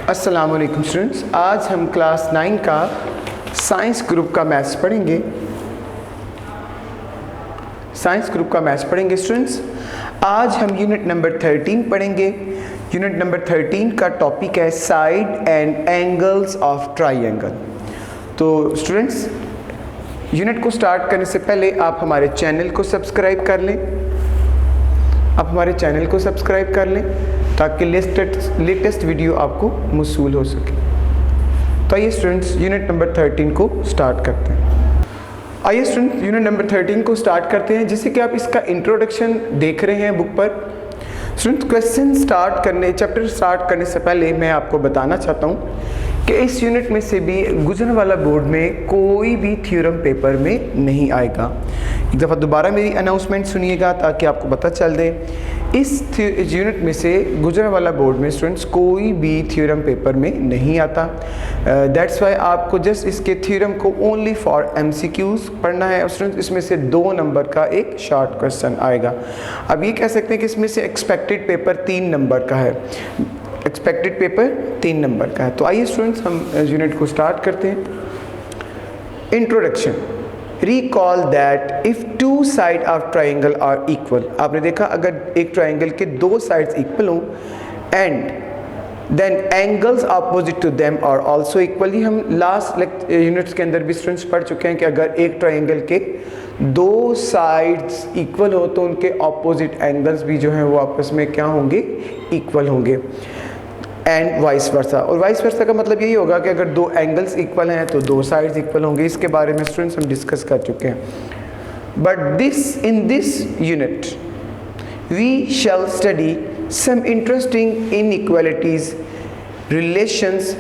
अस्सलाम वालेकुम स्टूडेंट्स, आज हम क्लास 9 का साइंस ग्रुप का मैथ्स पढ़ेंगे। स्टूडेंट्स, आज हम यूनिट नंबर 13 पढ़ेंगे। यूनिट नंबर 13 का टॉपिक है side and angles of triangle. तो स्टूडेंट्स, यूनिट को स्टार्ट करने से पहले आप हमारे चैनल को सब्सक्राइब कर लें ताकि लेटेस्ट वीडियो आपको मौसूल हो सके। तो आइए स्टूडेंट्स, यूनिट नंबर 13 को स्टार्ट करते हैं। जैसे कि आप इसका इंट्रोडक्शन देख रहे हैं बुक पर। स्टूडेंट्स, चैप्टर स्टार्ट करने से पहले मैं आपको बताना चाहता हूँ कि इस यूनिट में से भी गुजरनेवाला बोर्ड में कोई भी थ्योरम पेपर में नहीं आएगा। एक दफ़ा दोबारा मेरी अनाउंसमेंट सुनिएगा ताकि आपको पता चल दे। इस यूनिट में से गुजरनेवाला बोर्ड में स्टूडेंट्स कोई भी थ्योरम पेपर में नहीं आता। दैट्स वाई आपको जस्ट इसके थ्योरम को ओनली फॉर MCQs पढ़ना है। स्टूडेंट्स, इसमें से 2 नंबर का एक शॉर्ट क्वेश्चन आएगा। अब ये कह सकते हैं कि इसमें से एक्सपेक्टेड पेपर 3 नंबर का है। तो आइए स्टूडेंट्स, हम यूनिट को स्टार्ट करते हैं। Introduction. Recall that if two sides of triangle are equal, आपने देखा अगर एक ट्राइंगल के 2 साइड्स इक्वल हों and then angles opposite to them are also equal। ही हम लास्ट यूनिट्स के अंदर भी स्टूडेंट्स पढ़ चुके हैं कि अगर एक ट्राइंगल के 2 साइड्स इक्वल हो तो उनके ऑपोजिट एंगल्स भी जो हैं वो आपस में क्या होंगे, इक्वल होंगे। एंड वाइस वर्सा, और वाइस वर्सा का मतलब यही होगा कि अगर 2 एंगल्स इक्वल हैं तो 2 साइड्स इक्वल होंगे। इसके बारे में स्टूडेंट्स हम डिस्कस कर चुके हैं। But in this unit we shall study some interesting inequalities relations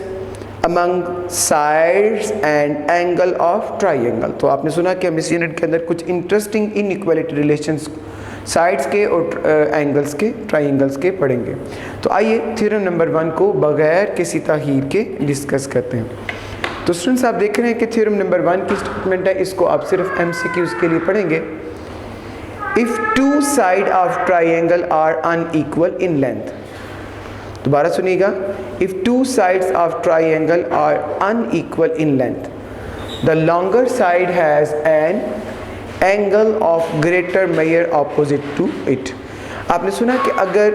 among sides and angle of triangle. तो आपने सुना कि हम इस यूनिट के अंदर कुछ इंटरेस्टिंग इनइक्वालिटी रिलेशंस साइड्स के और एंगल्स के, ट्राइंगल्स के पढ़ेंगे। तो आइए थ्योरम नंबर 1 को बगैर किसी ताहीर के डिस्कस करते हैं। तो स्टूडेंट्स, आप देख रहे हैं कि थ्योरम नंबर 1 की स्टेटमेंट है, इसको आप सिर्फ MCQs के लिए पढ़ेंगे। If 2 side of triangle are unequal in length, दोबारा सुनिएगा, if 2 sides of triangle are unequal in length, the longer side has an angle of greater measure opposite to it. आपने सुना कि अगर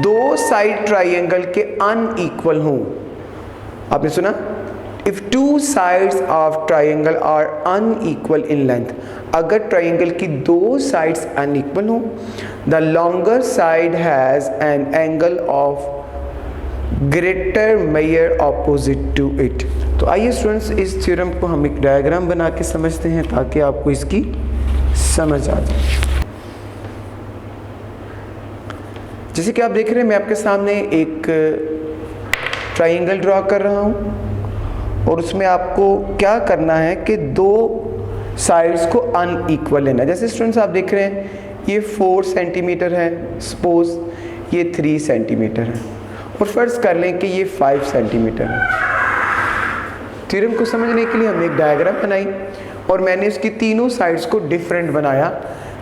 2 साइड ट्राइंगल के अनइक्वल हों, आपने सुना if 2 sides of triangle are unequal in length, अगर triangle की 2 साइड्स अनइक्वल हों, the longer side has an angle of greater measure opposite to it. तो आइए स्टूडेंट्स, इस थ्योरम को हम एक डायग्राम बना के समझते हैं ताकि आपको इसकी समझ आ जाए। जैसे कि आप देख रहे हैं, मैं आपके सामने एक ट्राइंगल ड्रॉ कर रहा हूं और उसमें आपको क्या करना है कि 2 साइड्स को अनइक्वल लेना। जैसे स्टूडेंट्स, आप देख रहे हैं ये 4 सेंटीमीटर है, सपोज ये 3 सेंटीमीटर है, और फर्ज कर लें कि ये 5 सेंटीमीटर है। थ्योरम को समझने के लिए हमने एक डायग्राम बनाई और मैंने इसकी तीनों साइड्स को डिफरेंट बनाया,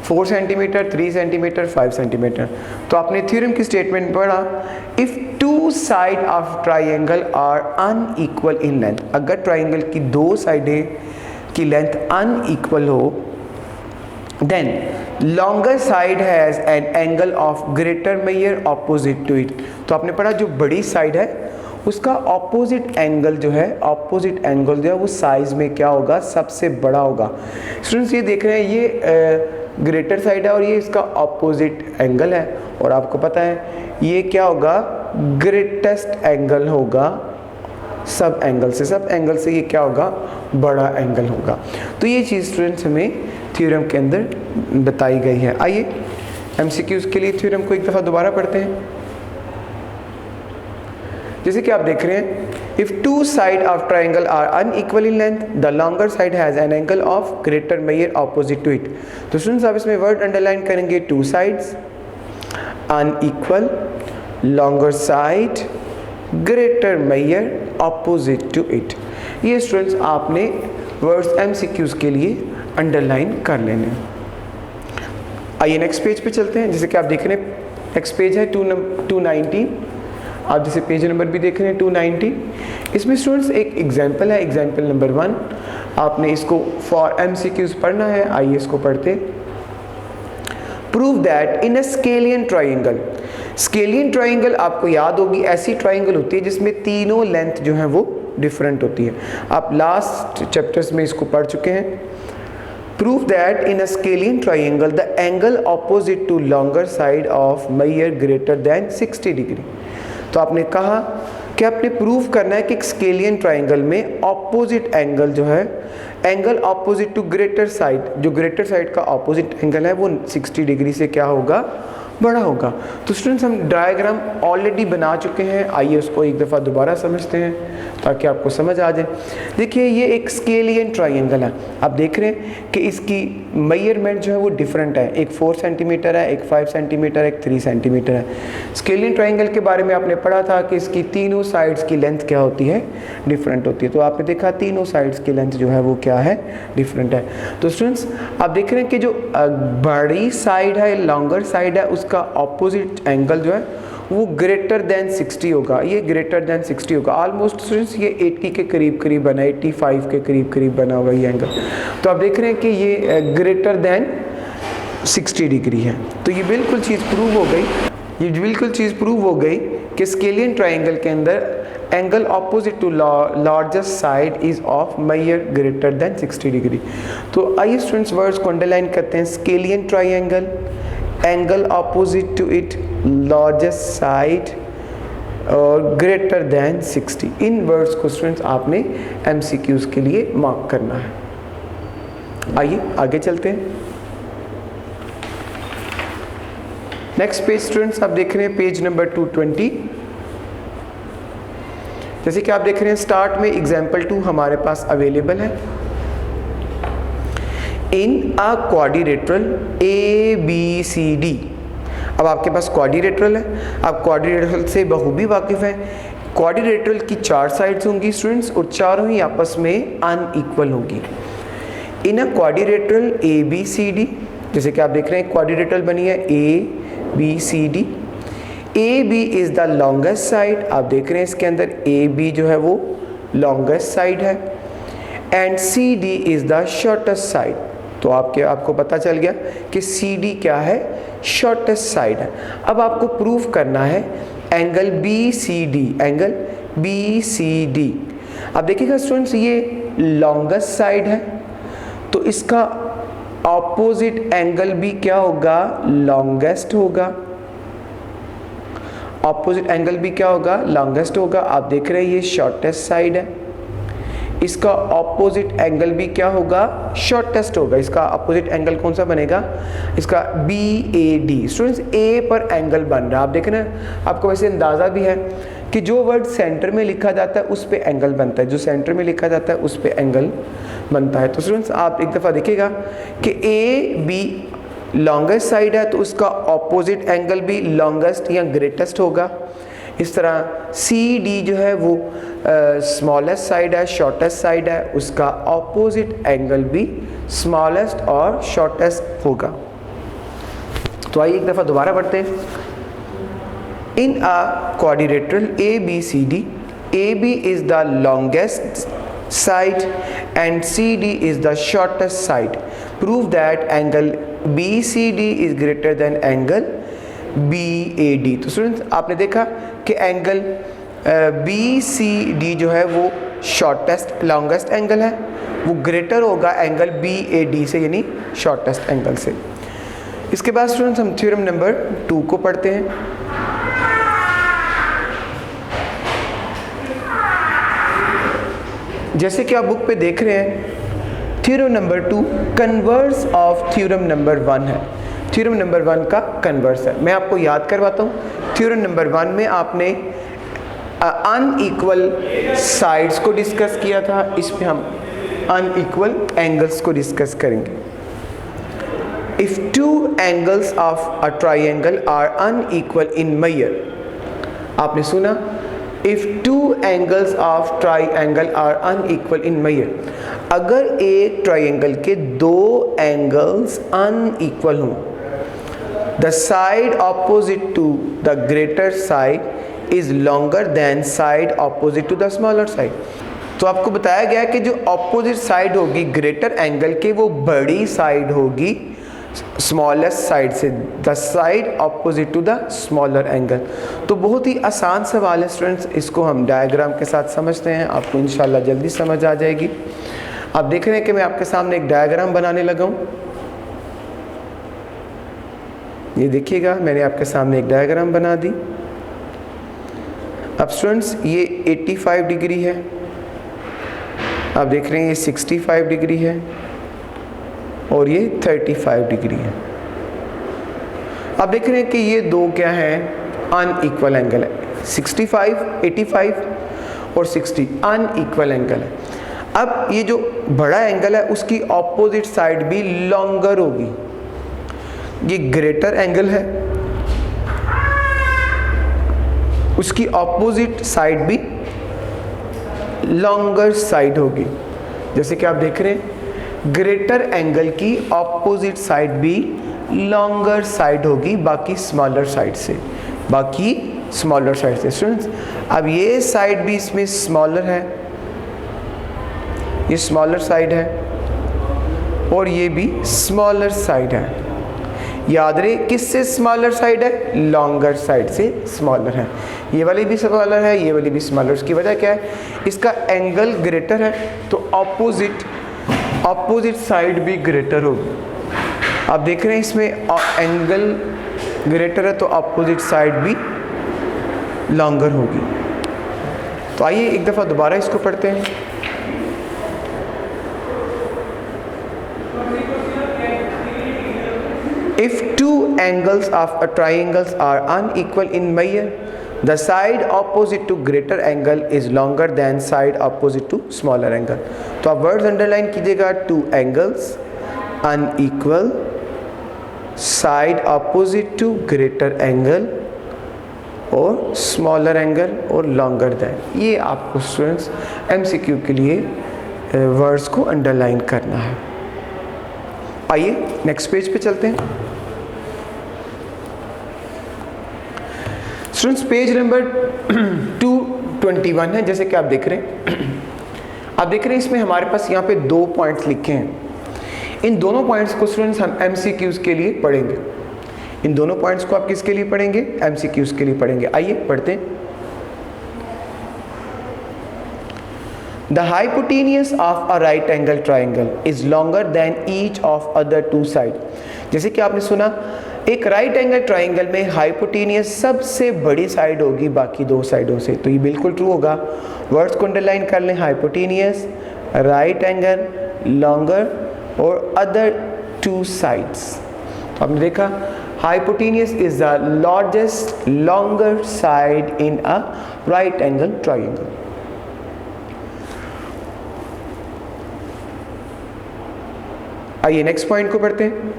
4 सेंटीमीटर, 3 सेंटीमीटर, 5 सेंटीमीटर। तो आपने थ्योरम की स्टेटमेंट पढ़ा, if 2 side of triangle are unequal in length, अगर ट्राइंगल की 2 साइडें की लेंथ अनइक्वल हो, then longer side has an angle of greater measure opposite to it. तो आपने पढ़ा जो बड़ी साइड है उसका ऑपोजिट एंगल जो है, वो साइज में क्या होगा, सबसे बड़ा होगा। स्टूडेंट्स, ये देख रहे हैं ये ग्रेटर साइड है और ये इसका ऑपोजिट एंगल है, और आपको पता है ये क्या होगा, ग्रेटेस्ट एंगल होगा सब एंगल से ये क्या होगा, बड़ा एंगल होगा। तो ये चीज़ स्टूडेंट्स हमें थ्योरम के अंदर बताई गई है। आइए MCQs के लिए थ्योरम को एक दफ़ा दोबारा पढ़ते हैं। जैसे कि आप देख रहे हैं, if 2 side of triangle are unequal in length, the longer side has an angle of greater measure opposite to it. तो स्टूडेंट्स, आप इसमें वर्ड अंडरलाइन करेंगे, 2 sides unequal, longer side, greater measure opposite to it. ये students आपने words MCQs के लिए underline कर लेने। आइए नेक्स्ट पेज पे चलते हैं। जैसे कि आप देख रहे हैं, नेक्स्ट पेज है 219। आप जैसे पेज नंबर भी देख रहे हैं 290। इसमें स्टूडेंट्स एक एग्जाम्पल है, एग्जाम्पल नंबर 1। आपने इसको फॉर MCQs पढ़ना है, आइए इसको पढ़ते। Prove that in a scalene triangle, scalene triangle आपको याद होगी ऐसी ट्राइंगल होती है जिसमें तीनों लेंथ जो है वो डिफरेंट होती है। आप लास्ट चैप्टर्स में इसको पढ़ चुके हैं। Prove that in a scalene triangle the angle opposite to longer side of measure greater than 60 degree. तो आपने कहा कि आपने प्रूव करना है कि एक स्केलियन ट्राइंगल में ऑपोजिट एंगल जो है, angle opposite to greater side, जो ग्रेटर साइड का ऑपोजिट एंगल है वो 60 डिग्री से क्या होगा, बड़ा होगा। तो स्टूडेंट्स हम डायग्राम ऑलरेडी बना चुके हैं, आइए उसको एक दफ़ा दोबारा समझते हैं ताकि आपको समझ आ जाए। देखिए ये एक स्केलियन ट्राइंगल है, आप देख रहे हैं कि इसकी मेजरमेंट जो है वो डिफरेंट है, एक 4 सेंटीमीटर है, एक 5 सेंटीमीटर, एक 3 सेंटीमीटर है। स्केलियन ट्राइंगल के बारे में आपने पढ़ा था कि इसकी तीनों साइड्स की लेंथ क्या होती है, डिफरेंट होती है। तो आपने देखा तीनों साइड्स की लेंथ जो है वो क्या है, डिफरेंट है। तो स्टूडेंट्स आप देख रहे हैं कि जो बड़ी साइड है, लॉन्गर साइड है, उसका ऑपोजिट एंगल जो है वो ग्रेटर देन 60 होगा। ये ग्रेटर देन 60 होगा, ऑलमोस्ट स्टूडेंट्स ये 80 के करीब करीब बना, 85 के करीब करीब बना होगा ये एंगल। तो आप देख रहे हैं कि ये ग्रेटर देन 60 डिग्री है। तो ये बिल्कुल चीज़ प्रूव हो गई, ये बिल्कुल चीज़ प्रूव हो गई कि स्केलियन ट्राइंगल के अंदर angle opposite to largest side is of measure greater than 60 degree. तो आइए स्टूडेंट्स वर्ड्स को अंडरलाइन करते हैं। Scalene triangle, angle opposite to it, largest side और ग्रेटर देन 60। इन वर्ड्स को स्टूडेंट्स आपने MCQs के लिए मार्क करना है। आइए आगे चलते हैं। नेक्स्ट पेज स्टूडेंट्स आप देख रहे हैं पेज नंबर 220। जैसे कि आप देख रहे हैं स्टार्ट में एग्जाम्पल 2 हमारे पास अवेलेबल है। इन अ क्वाड्रिलेटरल ABCD, अब आपके पास क्वाड्रिलेटरल है, आप क्वाड्रिलेटरल से बखूबी वाकिफ हैं। क्वाड्रिलेटरल की 4 साइड्स होंगी स्टूडेंट्स और चारों ही आपस में अनइक्वल होगी। इन अ क्वाड्रिलेटरल ABCD, जैसे कि आप देख रहे हैं क्वाड्रिलेटरल बनी है ABCD। AB is the longest side, आप देख रहे हैं इसके अंदर AB जो है वो लॉन्गेस्ट साइड है, and CD is the shortest side. तो आपको पता चल गया कि CD क्या है, शॉर्टेस्ट साइड है। अब आपको प्रूफ करना है एंगल BCD, एंगल BCD। अब देखिएगा स्टूडेंट्स ये लॉन्गेस्ट साइड है तो इसका ऑपोजिट एंगल भी क्या होगा, लॉन्गेस्ट होगा। ऑपोजिट एंगल भी क्या होगा, लॉन्गेस्ट होगा। आप देख रहे हैं ये शॉर्टेस्ट साइड है, इसका ऑपोजिट एंगल भी क्या होगा, शॉर्टेस्ट होगा। इसका ऑपोजिट एंगल कौन सा बनेगा, इसका BAD। स्टूडेंट्स A पर एंगल बन रहा है, आप देखें ना, आपको वैसे अंदाज़ा भी है कि जो वर्ड सेंटर में लिखा जाता है उस पे एंगल बनता है, जो सेंटर में लिखा जाता है उस पे एंगल बनता है। तो स्टूडेंट्स आप एक दफ़ा देखिएगा कि AB लॉन्गेस्ट साइड है तो उसका ऑपोजिट एंगल भी लॉन्गेस्ट या ग्रेटेस्ट होगा। इस तरह CD जो है वो स्मॉलेस्ट साइड है, शॉर्टेस्ट साइड है, उसका ऑपोजिट एंगल भी स्मॉलेस्ट और शॉर्टेस्ट होगा। तो आइए एक दफ़ा दोबारा पढ़ते हैं। In a quadrilateral ABCD, AB is the longest side and CD is the shortest side. Prove that angle BCD is greater than angle BAD. तो स्टूडेंट्स आपने देखा कि एंगल BCD जो है वो शॉर्टेस्ट लॉन्गेस्ट एंगल है, वो ग्रेटर होगा एंगल BAD से, यानी शॉर्टेस्ट एंगल से। इसके बाद स्टूडेंट्स हम थ्योरम नंबर 2 को पढ़ते हैं। जैसे कि आप बुक पे देख रहे हैं theorem number 2 converse of theorem number 1 है। थ्योरम नंबर 1 का कन्वर्स है। मैं आपको याद करवाता हूँ। थ्योरम नंबर 1 में आपने अनइक्वल साइड्स को डिस्कस किया था, इसमें हम अनइक्वल एंगल्स को डिस्कस करेंगे। If two angles of a triangle are unequal in measure, आपने सुना, if two angles of triangle are unequal in measure, अगर एक ट्राइंगल के 2 एंगल्स अनइक्वल हों, the side opposite to the greater side is longer than side opposite to the smaller side. तो आपको बताया गया कि जो ऑपोजिट साइड होगी ग्रेटर एंगल के वो बड़ी साइड होगी स्मॉलेस्ट साइड से, the side opposite to the smaller angle. तो बहुत ही आसान सवाल है स्टूडेंट्स, इसको हम डायग्राम के साथ समझते हैं, आपको इंशाल्लाह जल्दी समझ आ जाएगी। आप देख रहे हैं कि मैं आपके सामने एक डायग्राम बनाने लगा हूँ। ये देखिएगा, मैंने आपके सामने एक डायग्राम बना दी। अब स्टूडेंट्स ये 85 डिग्री है, आप देख रहे हैं ये 65 डिग्री है और ये 35 डिग्री है। आप देख रहे हैं कि ये दो क्या है, अनइक्वल एंगल है, 65, 85 और 60 अनइक्वल एंगल है। अब ये जो बड़ा एंगल है उसकी ऑपोजिट साइड भी लॉन्गर होगी, ये ग्रेटर एंगल है, उसकी ऑपोजिट साइड भी लॉन्गर साइड होगी। जैसे कि आप देख रहे हैं ग्रेटर एंगल की ऑपोजिट साइड भी लॉन्गर साइड होगी बाकी स्मॉलर साइड से, बाकी स्मॉलर साइड से। स्टूडेंट्स अब ये साइड भी इसमें स्मॉलर है, ये स्मॉलर साइड है और ये भी स्मॉलर साइड है। याद रहे किससे स्मॉलर साइड है, लॉन्गर साइड से स्मॉलर है। ये वाली भी स्मॉलर है, ये वाली भी स्मॉलर। उसकी वजह क्या है, इसका एंगल ग्रेटर है तो ऑपोजिट साइड भी ग्रेटर होगी। आप देख रहे हैं इसमें एंगल ग्रेटर है तो ऑपोजिट साइड भी लॉन्गर होगी। तो आइए एक दफ़ा दोबारा इसको पढ़ते हैं। If two angles of a triangle are unequal in measure, the side opposite to greater angle is longer than side opposite to smaller angle. तो आप वर्ड्स अंडरलाइन कीजिएगा, two angles unequal, side opposite to greater angle और smaller angle और longer then. ये आपको students MCQ के लिए words को अंडरलाइन करना है। आइए नेक्स्ट पेज पे चलते हैं। स्टूडेंट्स पेज नंबर 221 है, जैसे कि आप देख रहे हैं। आप देख रहे हैं इसमें हमारे पास यहाँ पे 2 पॉइंट्स लिखे हैं। इन दोनों पॉइंट्स को स्टूडेंट्स हम MCQs के लिए पढ़ेंगे। इन दोनों पॉइंट्स को आप किसके लिए पढ़ेंगे, MCQs के लिए पढ़ेंगे। आइए पढ़ते हैं। The hypotenuse of a right angle triangle is longer than each of other two sides। जैसे कि आपने सुना एक राइट एंगल ट्राइंगल में हाइपोटेनियस सबसे बड़ी साइड होगी बाकी दो साइडों से, तो ये बिल्कुल ट्रू होगा। वर्ड्स को अंडरलाइन कर लें, हाइपोटेनियस, राइट एंगल, लॉन्गर और अदर टू साइड्स। आपने देखा hypotenuse is the largest longer side in a right angle triangle. आइए नेक्स्ट पॉइंट को पढ़ते हैं।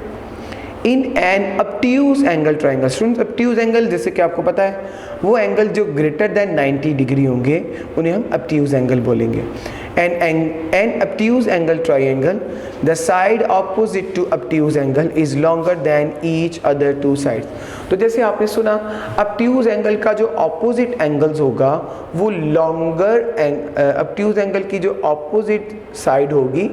In an obtuse angle triangle. Students obtuse angle जैसे कि आपको पता है वो एंगल जो ग्रेटर देन 90 डिग्री होंगे उन्हें हम obtuse एंगल बोलेंगे। An obtuse angle triangle, the side opposite to obtuse angle is longer than each other two sides। तो जैसे आपने सुना obtuse एंगल का जो ऑपोजिट एंगल्स होगा वो लॉन्गर, obtuse एंगल की जो ऑपोजिट साइड होगी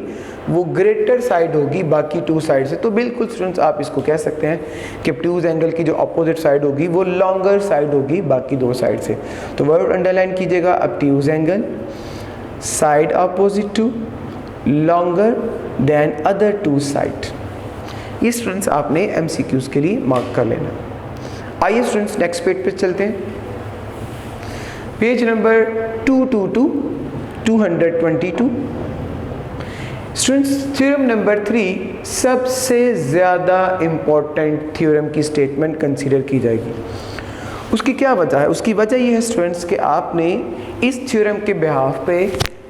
वो ग्रेटर साइड होगी बाकी टू साइड से। तो बिल्कुल स्टूडेंट्स आप इसको कह सकते हैं कि obtuse एंगल की जो ऑपोजिट साइड होगी वो लॉन्गर साइड होगी बाकी दो साइड से। तो वर्ड अंडरलाइन कीजिएगा, obtuse angle, side opposite to, longer than other two side. ये स्टूडेंट्स आपने MCQs के लिए मार्क कर लेना। आइए स्टूडेंट्स नेक्स्ट पेज पे चलते हैं। Page number 222 students theorem number 3 सबसे ज़्यादा इम्पोर्टेंट थ्योरम की स्टेटमेंट कंसीडर की जाएगी। उसकी क्या वजह है? उसकी वजह ये है स्टूडेंट्स कि आपने इस थ्योरम के बिहाफ पे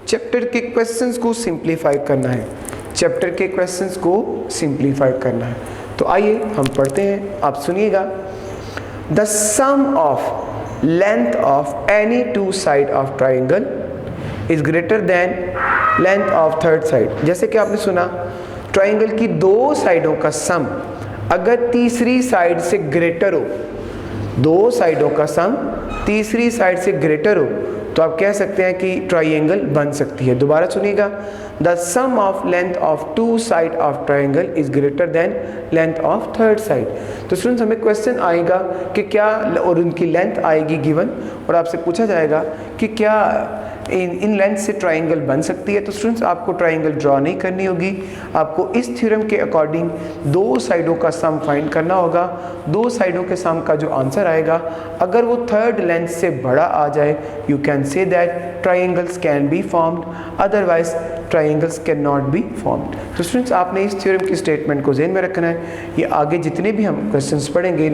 चैप्टर के क्वेश्चंस को सिंप्लीफाई करना है, चैप्टर के क्वेश्चंस को सिंप्लीफाई करना है। तो आइए हम पढ़ते हैं, आप सुनिएगा। The sum of length of any two side of triangle is greater than length of third side. जैसे कि आपने सुना ट्राइंगल की दो साइडों का सम अगर तीसरी साइड से ग्रेटर हो, दो साइडों का सम तीसरी साइड से ग्रेटर हो तो आप कह सकते हैं कि ट्राइंगल बन सकती है। दोबारा सुनिएगा, the sum of length of two side of triangle is greater than length of third side. तो स्टूडेंट्स हमें क्वेश्चन आएगा कि क्या, और उनकी लेंथ आएगी गिवन, और आपसे पूछा जाएगा कि क्या इन लेंथ से ट्राइंगल बन सकती है। तो स्टूडेंट्स आपको ट्राइंगल ड्रॉ नहीं करनी होगी, आपको इस थ्योरम के अकॉर्डिंग दो साइडों का सम फाइंड करना होगा। दो साइडों के सम का जो आंसर आएगा, अगर वो थर्ड लेंथ से बड़ा आ जाए, you can say that triangles can be formed, otherwise triangles can not be formed. तो स्टूडेंट्स आपने इस थ्योरम की स्टेटमेंट को ज़हन में रखना है, ये आगे जितने भी हम क्वेश्चंस पढ़ेंगे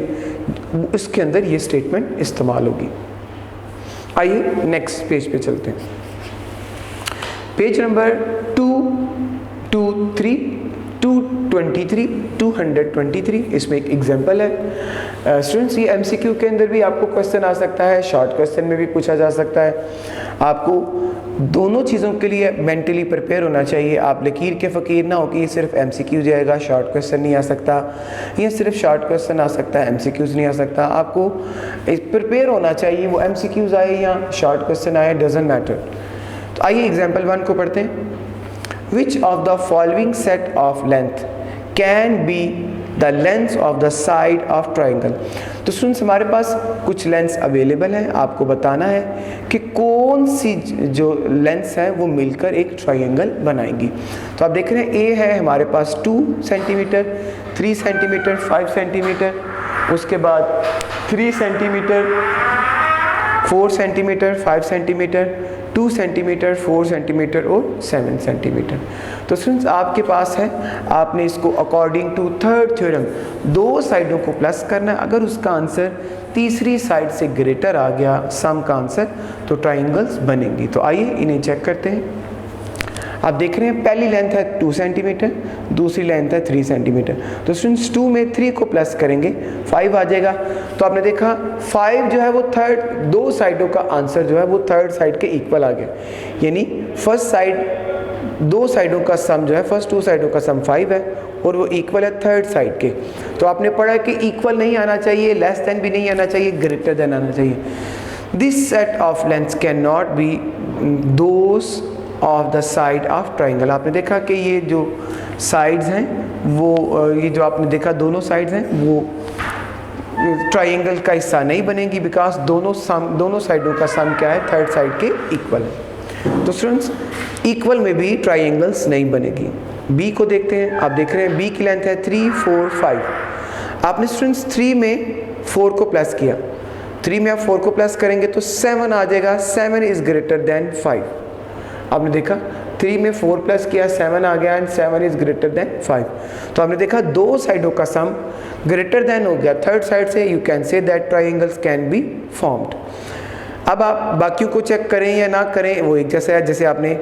उसके अंदर ये स्टेटमेंट इस्तेमाल होगी। आइए नेक्स्ट पेज पे चलते हैं। पेज नंबर 223, 223, इसमें एक एग्जांपल है। स्टूडेंट्स ये एमसीक्यू के अंदर भी आपको क्वेश्चन आ सकता है, शॉर्ट क्वेश्चन में भी पूछा जा सकता है। आपको दोनों चीज़ों के लिए मेंटली प्रिपेयर होना चाहिए। आप लकीर के फ़कीर ना हो कि ये सिर्फ एमसीक्यू जाएगा, शॉर्ट क्वेश्चन नहीं आ सकता, ये सिर्फ शॉर्ट क्वेश्चन आ सकता है, एमसीक्यूज़ नहीं आ सकता। आपको प्रिपेयर होना चाहिए, वो एमसीक्यूज़ आए या शॉर्ट क्वेश्चन आए, डजेंट मैटर। तो आइए एग्जाम्पल 1 को पढ़ते हैं। विच of the following set of length can be the length of the side of triangle. तो स्टूडेंट्स हमारे पास कुछ लेंथ्स अवेलेबल हैं, आपको बताना है कि कौन सी जो लेंथ्स हैं वो मिलकर एक ट्राइंगल बनाएंगी। तो आप देख रहे हैं ए है हमारे पास 2 सेंटीमीटर, 3 सेंटीमीटर, 5 सेंटीमीटर, उसके बाद 3 centimetre, 4 centimetre, 5 centimetre, 2 centimetre, 4 centimetre और 7 सेंटीमीटर। तो स्टूडेंट्स आपके पास है, आपने इसको अकॉर्डिंग टू थर्ड थ्योरम दो साइडों को प्लस करना है। अगर उसका आंसर तीसरी साइड से ग्रेटर आ गया सम का आंसर, तो ट्राइंगल्स बनेंगी। तो आइए इन्हें चेक करते हैं। आप देख रहे हैं पहली लेंथ है 2 सेंटीमीटर, दूसरी लेंथ है 3 सेंटीमीटर। तो स्टूडेंट्स 2 में 3 को प्लस करेंगे 5 आ जाएगा। तो आपने देखा 5 जो है वो थर्ड, दो साइडों का आंसर जो है वो थर्ड साइड के इक्वल आ गया, यानी फर्स्ट साइड, दो साइडों का सम जो है, फर्स्ट 2 साइडों का सम 5 है और वो इक्वल है थर्ड साइड के। तो आपने पढ़ा कि इक्वल नहीं आना चाहिए, लेस देन भी नहीं आना चाहिए, ग्रेटर देन आना चाहिए। This set of lengths can not B those of the side of triangle. आपने देखा कि ये जो साइड्स हैं वो, ये जो आपने देखा दोनों साइड्स हैं वो ट्राइंगल का हिस्सा नहीं बनेगी, बिकॉज दोनों साइडों का सम क्या है, थर्ड साइड के इक्वल है। तो स्टूडेंट्स इक्वल में भी ट्राइंगल्स नहीं बनेगी। बी को देखते हैं। आप देख रहे हैं बी की लेंथ है 3, 4, 5। आपने स्टूडेंट्स 3 में 4 को प्लस किया, 3 में आप 4 को प्लस करेंगे तो 7 आ जाएगा। 7 इज ग्रेटर देन 5। आपने देखा 3 में 4 प्लस किया, 7 आ गया, एंड 7 इज ग्रेटर देन 5। तो आपने देखा दो साइडों का सम ग्रेटर देन हो गया थर्ड साइड से, you can say that triangles can be formed. अब आप बाकियों को चेक करें या ना करें वो एक जैसा है। जैसे आपने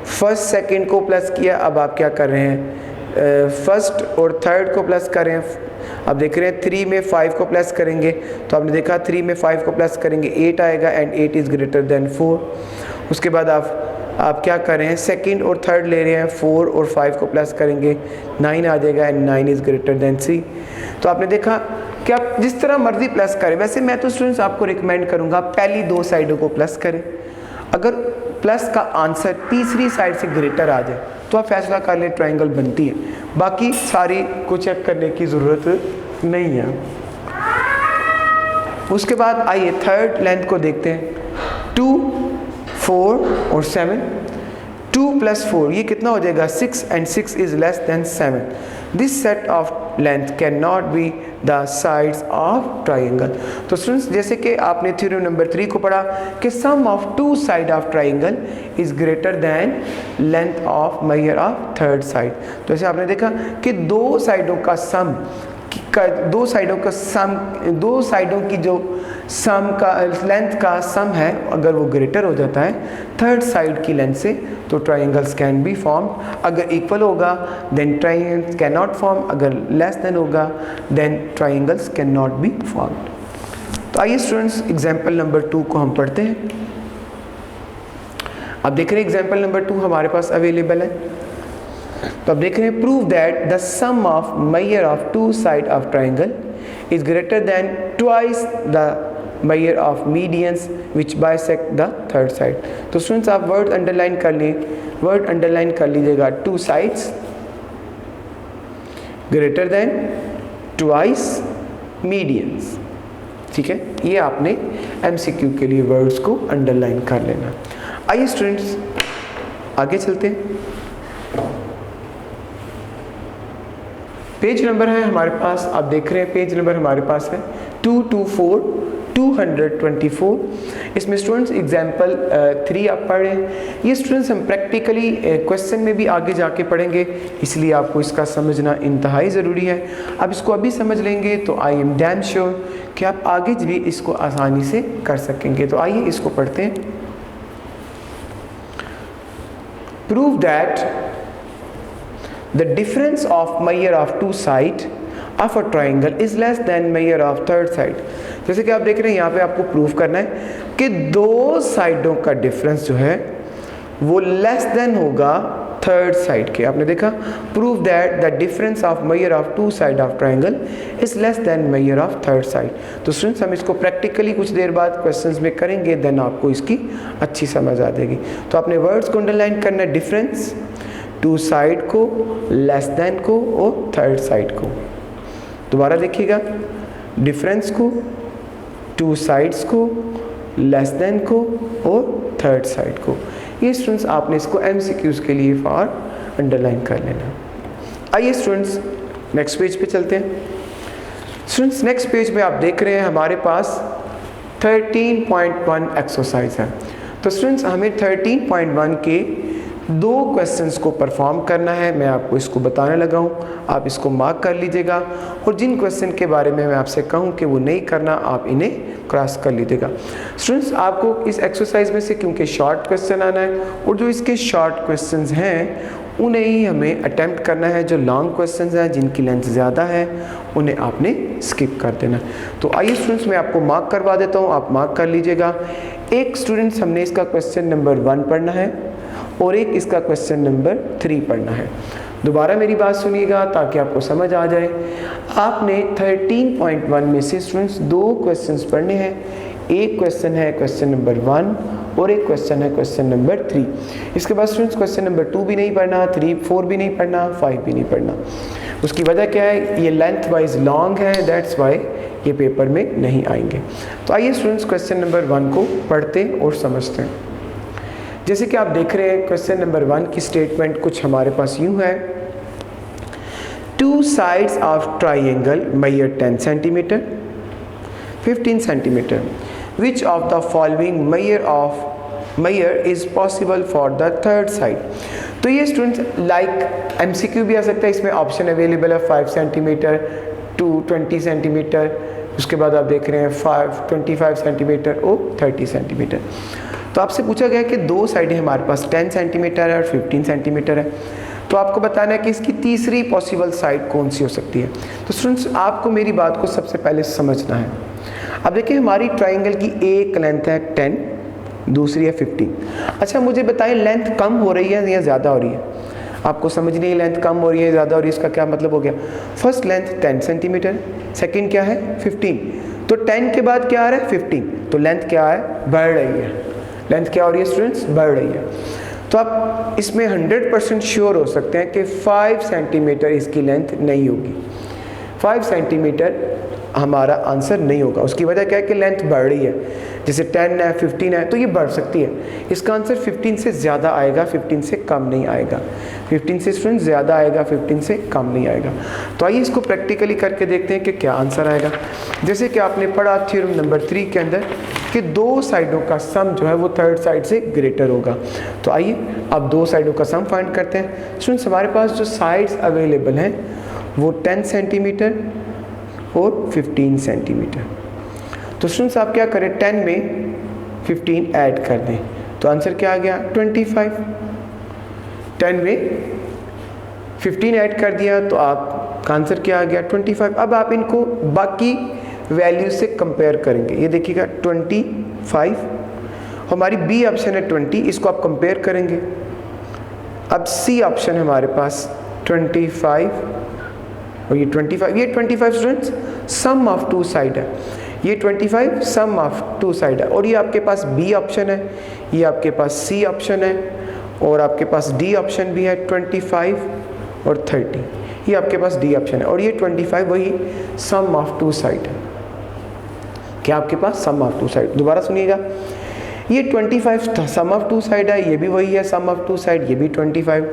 फर्स्ट सेकंड को प्लस किया, अब आप क्या कर रहे हैं, फर्स्ट और थर्ड को प्लस कर रहे हैं। अब देख रहे हैं 3 में 5 को प्लस करेंगे, तो आपने देखा 3 में 5 को प्लस करेंगे 8 आएगा, एंड 8 इज ग्रेटर देन 4। उसके बाद आप क्या कर रहे हैं, सेकंड और थर्ड ले रहे हैं, 4 और 5 को प्लस करेंगे 9 आ जाएगा, एंड 9 इज ग्रेटर देन 3। तो आपने देखा कि आप जिस तरह मर्जी प्लस करें। वैसे मैं तो स्टूडेंट्स आपको रिकमेंड करूंगा पहली दो साइडों को प्लस करें। अगर प्लस का आंसर तीसरी साइड से ग्रेटर आ जाए तो आप फैसला कर लें ट्राइंगल बनती है, बाकी सारी को चेक करने की ज़रूरत नहीं है। उसके बाद आइए थर्ड लेंथ को देखते हैं। 2, 4 और 7। 2 + 4 ये कितना हो जाएगा, 6, and 6 is less than 7। This set of length can not be the sides of triangle. तो स्टूडेंट्स जैसे कि आपने थ्योरम नंबर 3 को पढ़ा कि sum of two side of triangle is greater than length of measure of third side. तो ऐसे आपने देखा कि दो साइडों की जो सम का लेंथ का सम है, अगर वो ग्रेटर हो जाता है थर्ड साइड की लेंथ से, तो ट्राइंगल्स कैन बी फॉर्म्ड। अगर इक्वल होगा then triangles can not form, अगर लेस देन होगा then triangles can not be formed. तो आइए स्टूडेंट्स एग्जाम्पल नंबर 2 को हम पढ़ते हैं। अब देख रहे हैं एग्जाम्पल नंबर 2 हमारे पास अवेलेबल है। तो अब देख रहे हैं prove that the sum of measure of two side of triangle is greater than twice the measure of medians which bisect the third side. तो स्टूडेंट्स आप वर्ड अंडरलाइन कर लें, वर्ड अंडरलाइन कर लीजिएगा, two sides greater than twice medians. ठीक है, ये आपने MCQ के लिए वर्ड्स को अंडरलाइन कर लेना। आइए स्टूडेंट्स आगे चलते हैं। पेज नंबर है हमारे पास, आप देख रहे हैं पेज नंबर हमारे पास है 224। इसमें स्टूडेंट्स एग्जाम्पल 3 आप पढ़ रहे हैं। ये स्टूडेंट्स हम प्रैक्टिकली क्वेश्चन में भी आगे जाके पढ़ेंगे, इसलिए आपको इसका समझना इंतहाई ज़रूरी है। आप इसको अभी समझ लेंगे तो आई एम डैम श्योर कि आप आगे भी इसको आसानी से कर सकेंगे। तो आइए इसको पढ़ते हैं। Prove that the difference of measure of two side of a triangle is less than measure of third side। जैसे कि आप देख रहे हैं यहाँ पे आपको प्रूव करना है कि दो साइडों का डिफरेंस जो है वो लेस देन होगा थर्ड साइड के। आपने देखा, prove that the difference of measure of two side of triangle is less than measure of third side. तो स्टूडेंट्स हम इसको प्रैक्टिकली कुछ देर बाद क्वेश्चंस में करेंगे, देन आपको इसकी अच्छी समझ आ जाएगी। तो आपने वर्ड्स को अंडरलाइन करना है, डिफरेंस, टू साइड को, लेस देन को और थर्ड साइड को। दोबारा देखिएगा, डिफरेंस को, टू साइड्स को, लेस देन को और थर्ड साइड को। ये स्टूडेंट्स आपने इसको MCQs के लिए फॉर अंडरलाइन कर लेना। आइए स्टूडेंट्स नेक्स्ट पेज पे चलते हैं। स्टूडेंट्स नेक्स्ट पेज में आप देख रहे हैं हमारे पास 13.1 एक्सरसाइज है। तो स्टूडेंट्स हमें 13.1 के दो क्वेश्चंस को परफॉर्म करना है। मैं आपको इसको बताने लगा हूँ, आप इसको मार्क कर लीजिएगा और जिन क्वेश्चन के बारे में मैं आपसे कहूँ कि वो नहीं करना, आप इन्हें क्रॉस कर लीजिएगा। स्टूडेंट्स आपको इस एक्सरसाइज में से क्योंकि शॉर्ट क्वेश्चन आना है और जो इसके शॉर्ट क्वेश्चंस हैं उन्हें ही हमें अटेम्प्ट करना है। जो लॉन्ग क्वेश्चंस हैं जिनकी लेंथ ज़्यादा है उन्हें आपने स्किप कर देना। तो आइए स्टूडेंट्स मैं आपको मार्क करवा देता हूँ, आप मार्क कर लीजिएगा। एक स्टूडेंट्स हमने इसका क्वेश्चन नंबर 1 पढ़ना है और एक इसका क्वेश्चन नंबर 3 पढ़ना है। दोबारा मेरी बात सुनिएगा ताकि आपको समझ आ जाए। आपने 13.1 में से स्टूडेंट्स दो क्वेश्चंस पढ़ने हैं। एक क्वेश्चन है क्वेश्चन नंबर 1 और एक क्वेश्चन है क्वेश्चन नंबर 3। इसके बाद स्टूडेंट्स क्वेश्चन नंबर 2 भी नहीं पढ़ना, 3, 4 भी नहीं पढ़ना, 5 भी नहीं पढ़ना। उसकी वजह क्या है, ये लेंथ वाइज लॉन्ग है, दैट्स वाई ये पेपर में नहीं आएंगे। तो आइए स्टूडेंट्स क्वेश्चन नंबर 1 को पढ़ते और समझते हैं। जैसे कि आप देख रहे हैं क्वेश्चन नंबर 1 की स्टेटमेंट कुछ हमारे पास यूं है, two sides of triangle measure 10 centimetre 15 centimetre, which of the following measure is possible for the third side. तो ये स्टूडेंट्स लाइक MCQ भी आ सकता है, इसमें ऑप्शन अवेलेबल है 5 सेंटीमीटर टू 20 सेंटीमीटर, उसके बाद आप देख रहे हैं 25 सेंटीमीटर और 30 सेंटीमीटर। तो आपसे पूछा गया कि दो साइडें हमारे पास 10 सेंटीमीटर है और 15 सेंटीमीटर है, तो आपको बताना है कि इसकी तीसरी पॉसिबल साइड कौन सी हो सकती है। तो स्टूडेंट्स आपको मेरी बात को सबसे पहले समझना है। अब देखिए हमारी ट्राइंगल की एक लेंथ है 10, दूसरी है 15। अच्छा मुझे बताएं लेंथ कम हो रही है या ज़्यादा हो रही है? आपको समझ नहीं, लेंथ कम हो रही है ज़्यादा हो रही है, इसका क्या मतलब हो गया? फर्स्ट लेंथ 10 सेंटीमीटर, सेकेंड क्या है 15, तो 10 के बाद क्या आ रहा है 15, तो लेंथ क्या है, बढ़ रही है। लेंथ क्या हो रही है स्टूडेंट्स, बढ़ रही है। तो आप इसमें 100% श्योर हो सकते हैं कि 5 सेंटीमीटर इसकी लेंथ नहीं होगी, 5 सेंटीमीटर हमारा आंसर नहीं होगा। उसकी वजह क्या है कि लेंथ बढ़ रही है, जैसे 10 है 15 है तो ये बढ़ सकती है। इसका आंसर 15 से ज़्यादा आएगा, 15 से कम नहीं आएगा। 15 से स्टूडेंट ज़्यादा आएगा, 15 से कम नहीं आएगा। तो आइए इसको प्रैक्टिकली करके देखते हैं कि क्या आंसर आएगा। जैसे कि आपने पढ़ा थ्योरम नंबर 3 के अंदर कि दो साइडों का सम जो है वो थर्ड साइड से ग्रेटर होगा। तो आइए अब दो साइडों का सम फाइंड करते हैं। स्टूडेंट्स हमारे पास जो साइड्स अवेलेबल हैं वो 10 सेंटीमीटर और 15 सेंटीमीटर। तो स्टूडेंट्स आप क्या करें, 10 में 15 ऐड कर दें तो आंसर क्या आ गया 25। 10 में 15 ऐड कर दिया तो आपका आंसर क्या आ गया 25। अब आप इनको बाकी वैल्यू से कंपेयर करेंगे। ये देखिएगा 25, हमारी बी ऑप्शन है 20, इसको आप कंपेयर करेंगे। अब सी ऑप्शन है हमारे पास 25 और ये 25, ये 25 students sum of two side है। ये 25 सम ऑफ टू साइड है, और ये आपके पास बी ऑप्शन है, ये आपके पास सी ऑप्शन है, और आपके पास डी ऑप्शन भी है 25 और 30, ये आपके पास डी ऑप्शन है, और ये 25 वही सम ऑफ टू साइड है। क्या आपके पास सम ऑफ टू साइड, दोबारा सुनिएगा, ये 25 सम ऑफ टू साइड है, ये भी वही है सम ऑफ टू साइड, ये भी 25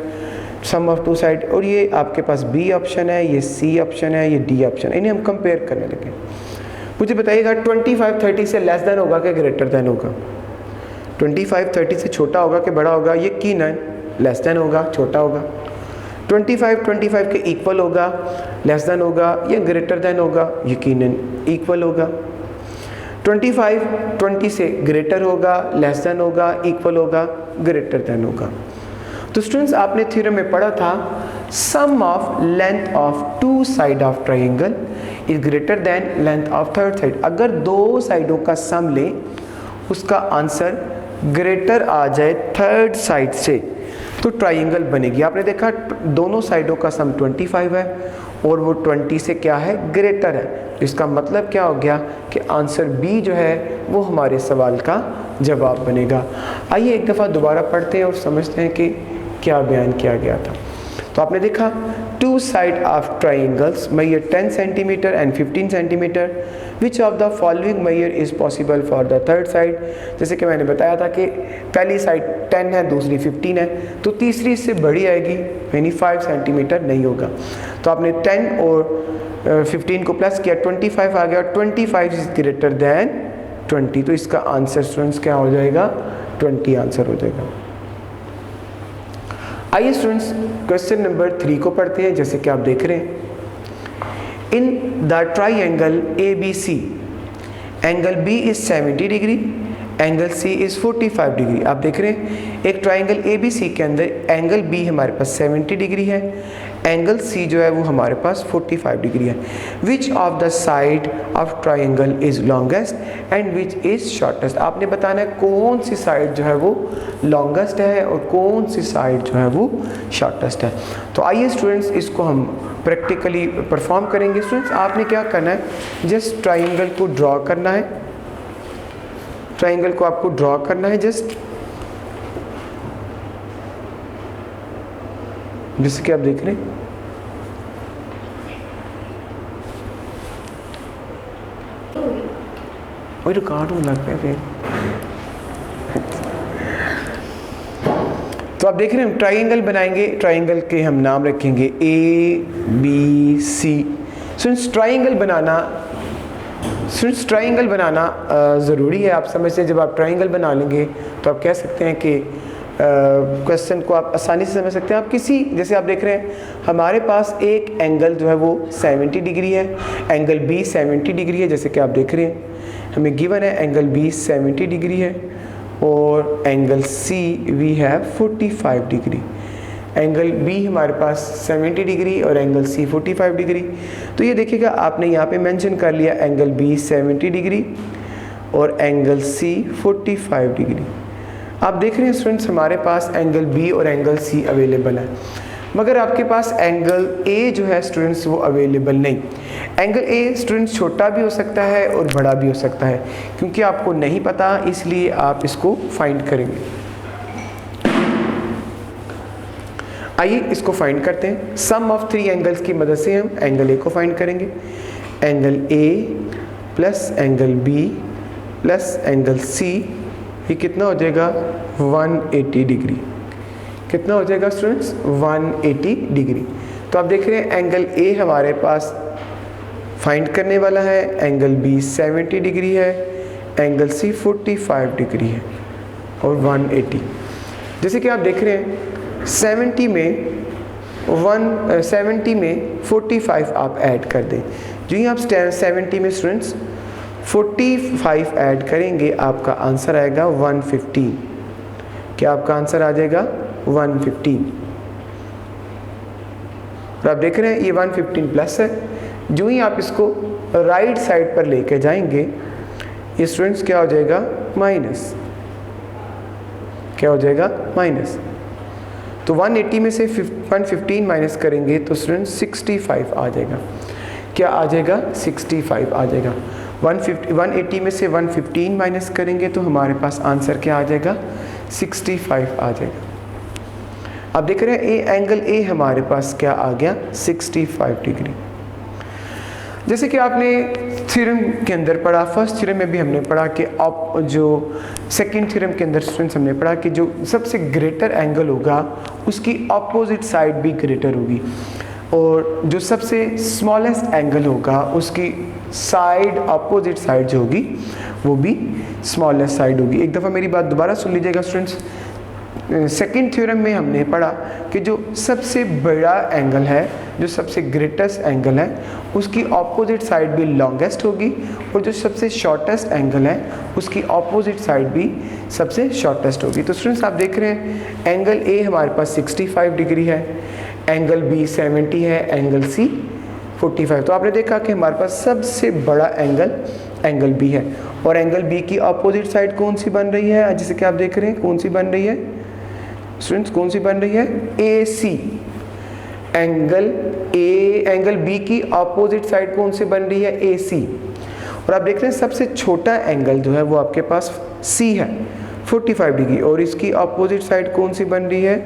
सम ऑफ टू साइड, और ये आपके पास बी ऑप्शन है, ये सी ऑप्शन है, ये डी ऑप्शन है। इन्हें हम कंपेयर करने लगे। मुझे बताइएगा 25 30 से लेस देन होगा कि ग्रेटर देन होगा? 25 30 से छोटा होगा कि बड़ा होगा? यकीनन लेस देन होगा, छोटा होगा। 25 25 के इक्वल होगा, लेस देन होगा, या ग्रेटर देन होगा? यकीनन इक्वल होगा। 25 20 से ग्रेटर होगा, लेस देन होगा, इक्वल होगा, ग्रेटर देन होगा। तो स्टूडेंट्स आपने थ्योरम में पढ़ा था sum of length of two side of triangle is greater than length of third side. अगर दो साइडों का सम लें उसका आंसर ग्रेटर आ जाए थर्ड साइड से तो ट्राइंगल बनेगी। आपने देखा दोनों साइडों का सम 25 है और वो 20 से क्या है? ग्रेटर है। इसका मतलब क्या हो गया कि आंसर बी जो है वो हमारे सवाल का जवाब बनेगा। आइए एक दफ़ा दोबारा पढ़ते हैं और समझते हैं कि क्या बयान किया गया था। तो आपने देखा two side of triangles measure 10 centimetre and 15 centimetre, which of the following measure is possible for the third side. जैसे कि मैंने बताया था कि पहली साइड 10 है, दूसरी 15 है, तो तीसरी इससे बड़ी आएगी, यानी 5 सेंटीमीटर नहीं होगा। तो आपने 10 और 15 को प्लस किया, 25 आ गया, 25 इज ग्रेटर दैन 20, तो इसका आंसर स्टूडेंट्स क्या हो जाएगा? 20 आंसर हो जाएगा। आइए स्टूडेंट्स क्वेश्चन नंबर 3 को पढ़ते हैं। जैसे कि आप देख रहे हैं in the triangle ABC angle B is 70 degree, angle C is 45 degree. आप देख रहे हैं एक ट्राइंगल ABC के अंदर एंगल B हमारे पास 70 डिग्री है, एंगल C जो है वो हमारे पास 45 डिग्री है। Which of the side of triangle is longest and which is shortest. आपने बताना है कौन सी साइड जो है वो लॉन्गेस्ट है और कौन सी साइड जो है वो शॉर्टेस्ट है। तो आइए स्टूडेंट्स इसको हम प्रैक्टिकली परफॉर्म करेंगे। स्टूडेंट्स आपने क्या करना है, जस्ट ट्राइंगल को ड्रॉ करना है, ट्राइंगल को आपको ड्रॉ करना है जस्ट, जैसे कि आप देख रहे हैं। वही तो कार्ड में लग गया फिर। तो आप देख रहे हैं हम ट्राइंगल बनाएंगे, ट्राइंगल के हम नाम रखेंगे ABC। स्टूडेंट्स ट्राइंगल बनाना ज़रूरी है। आप समझते हैं जब आप ट्राइंगल बना लेंगे तो आप कह सकते हैं कि क्वेश्चन को आप आसानी से समझ सकते हैं। आप किसी, जैसे आप देख रहे हैं हमारे पास एक एंगल जो है वो 70 डिग्री है, एंगल B 70 डिग्री है। जैसे कि आप देख रहे हैं हमें गिवन है एंगल B 70 डिग्री है और angle C we have 45 degree. Angle B हमारे पास 70 डिग्री और एंगल C 45 डिग्री। तो ये देखिएगा आपने यहाँ पे मेंशन कर लिया एंगल B 70 डिग्री और एंगल C 45 डिग्री। आप देख रहे हैं स्टूडेंट्स हमारे पास एंगल B और एंगल C अवेलेबल है, मगर आपके पास एंगल A जो है स्टूडेंट्स वो अवेलेबल नहीं। एंगल A स्टूडेंट्स छोटा भी हो सकता है और बड़ा भी हो सकता है, क्योंकि आपको नहीं पता इसलिए आप इसको फाइंड करेंगे। आइए इसको फाइंड करते हैं। सम ऑफ 3 एंगल्स की मदद से हम एंगल A को फाइंड करेंगे। Angle A plus angle B plus angle C, ये कितना हो जाएगा? 180 डिग्री। कितना हो जाएगा स्टूडेंट्स? 180 डिग्री। तो आप देख रहे हैं एंगल A हमारे पास फाइंड करने वाला है, एंगल B 70 डिग्री है, एंगल C 45 डिग्री है और 180। जैसे कि आप देख रहे हैं 70 में 45 आप ऐड कर दें। जो ही आप 70 में स्टूडेंट्स 45 ऐड करेंगे आपका आंसर आएगा 115। क्या आपका आंसर आ जाएगा? 115। और आप देख रहे हैं ये 115 प्लस है। जो ही आप इसको राइट साइड पर लेके जाएंगे ये स्टूडेंट्स क्या हो जाएगा? माइनस। क्या हो जाएगा? माइनस। तो 180 में से 115 माइनस करेंगे तो स्टूडेंट्स 65 आ जाएगा। क्या आ जाएगा? 65 आ जाएगा। 180 में से 115 माइनस करेंगे तो हमारे पास आंसर क्या आ जाएगा, 65 आ जाएगा। अब देख रहे हैं एंगल ए हमारे पास क्या आ गया, 65 डिग्री। जैसे कि आपने थ्योरम के अंदर पढ़ा, फर्स्ट थ्योरम में भी हमने पढ़ा कि जो सेकंड थ्योरम के अंदर स्टूडेंट्स हमने पढ़ा कि जो सबसे ग्रेटर एंगल होगा उसकी ऑपोजिट साइड भी ग्रेटर होगी, और जो सबसे स्मॉलेस्ट एंगल होगा उसकी साइड ऑपोजिट साइड जो होगी वो भी स्मॉलेस्ट साइड होगी। एक दफ़ा मेरी बात दोबारा सुन लीजिएगा स्टूडेंट्स। सेकंड थ्योरम में हमने पढ़ा कि जो सबसे बड़ा एंगल है, जो सबसे ग्रेटेस्ट एंगल है, उसकी ऑपोजिट साइड भी लॉन्गेस्ट होगी, और जो सबसे शॉर्टेस्ट एंगल है उसकी ऑपोजिट साइड भी सबसे शॉर्टेस्ट होगी। तो स्टूडेंट्स आप देख रहे हैं एंगल ए हमारे पास 65 डिग्री है, एंगल बी 70 है, एंगल सी 45। तो आपने देखा कि हमारे पास सबसे बड़ा एंगल बी है, और एंगल बी की ऑपोजिट साइड कौन सी बन रही है, जैसे कि आप देख रहे हैं कौन सी बन रही है स्टूडेंट्स, कौन सी बन रही है, ए सी। एंगल बी की ऑपोजिट साइड कौन सी बन रही है, ए सी। और आप देख रहे हैं सबसे छोटा एंगल जो है वो आपके पास सी है 45 डिग्री, और इसकी ऑपोजिट साइड कौन सी बन रही है।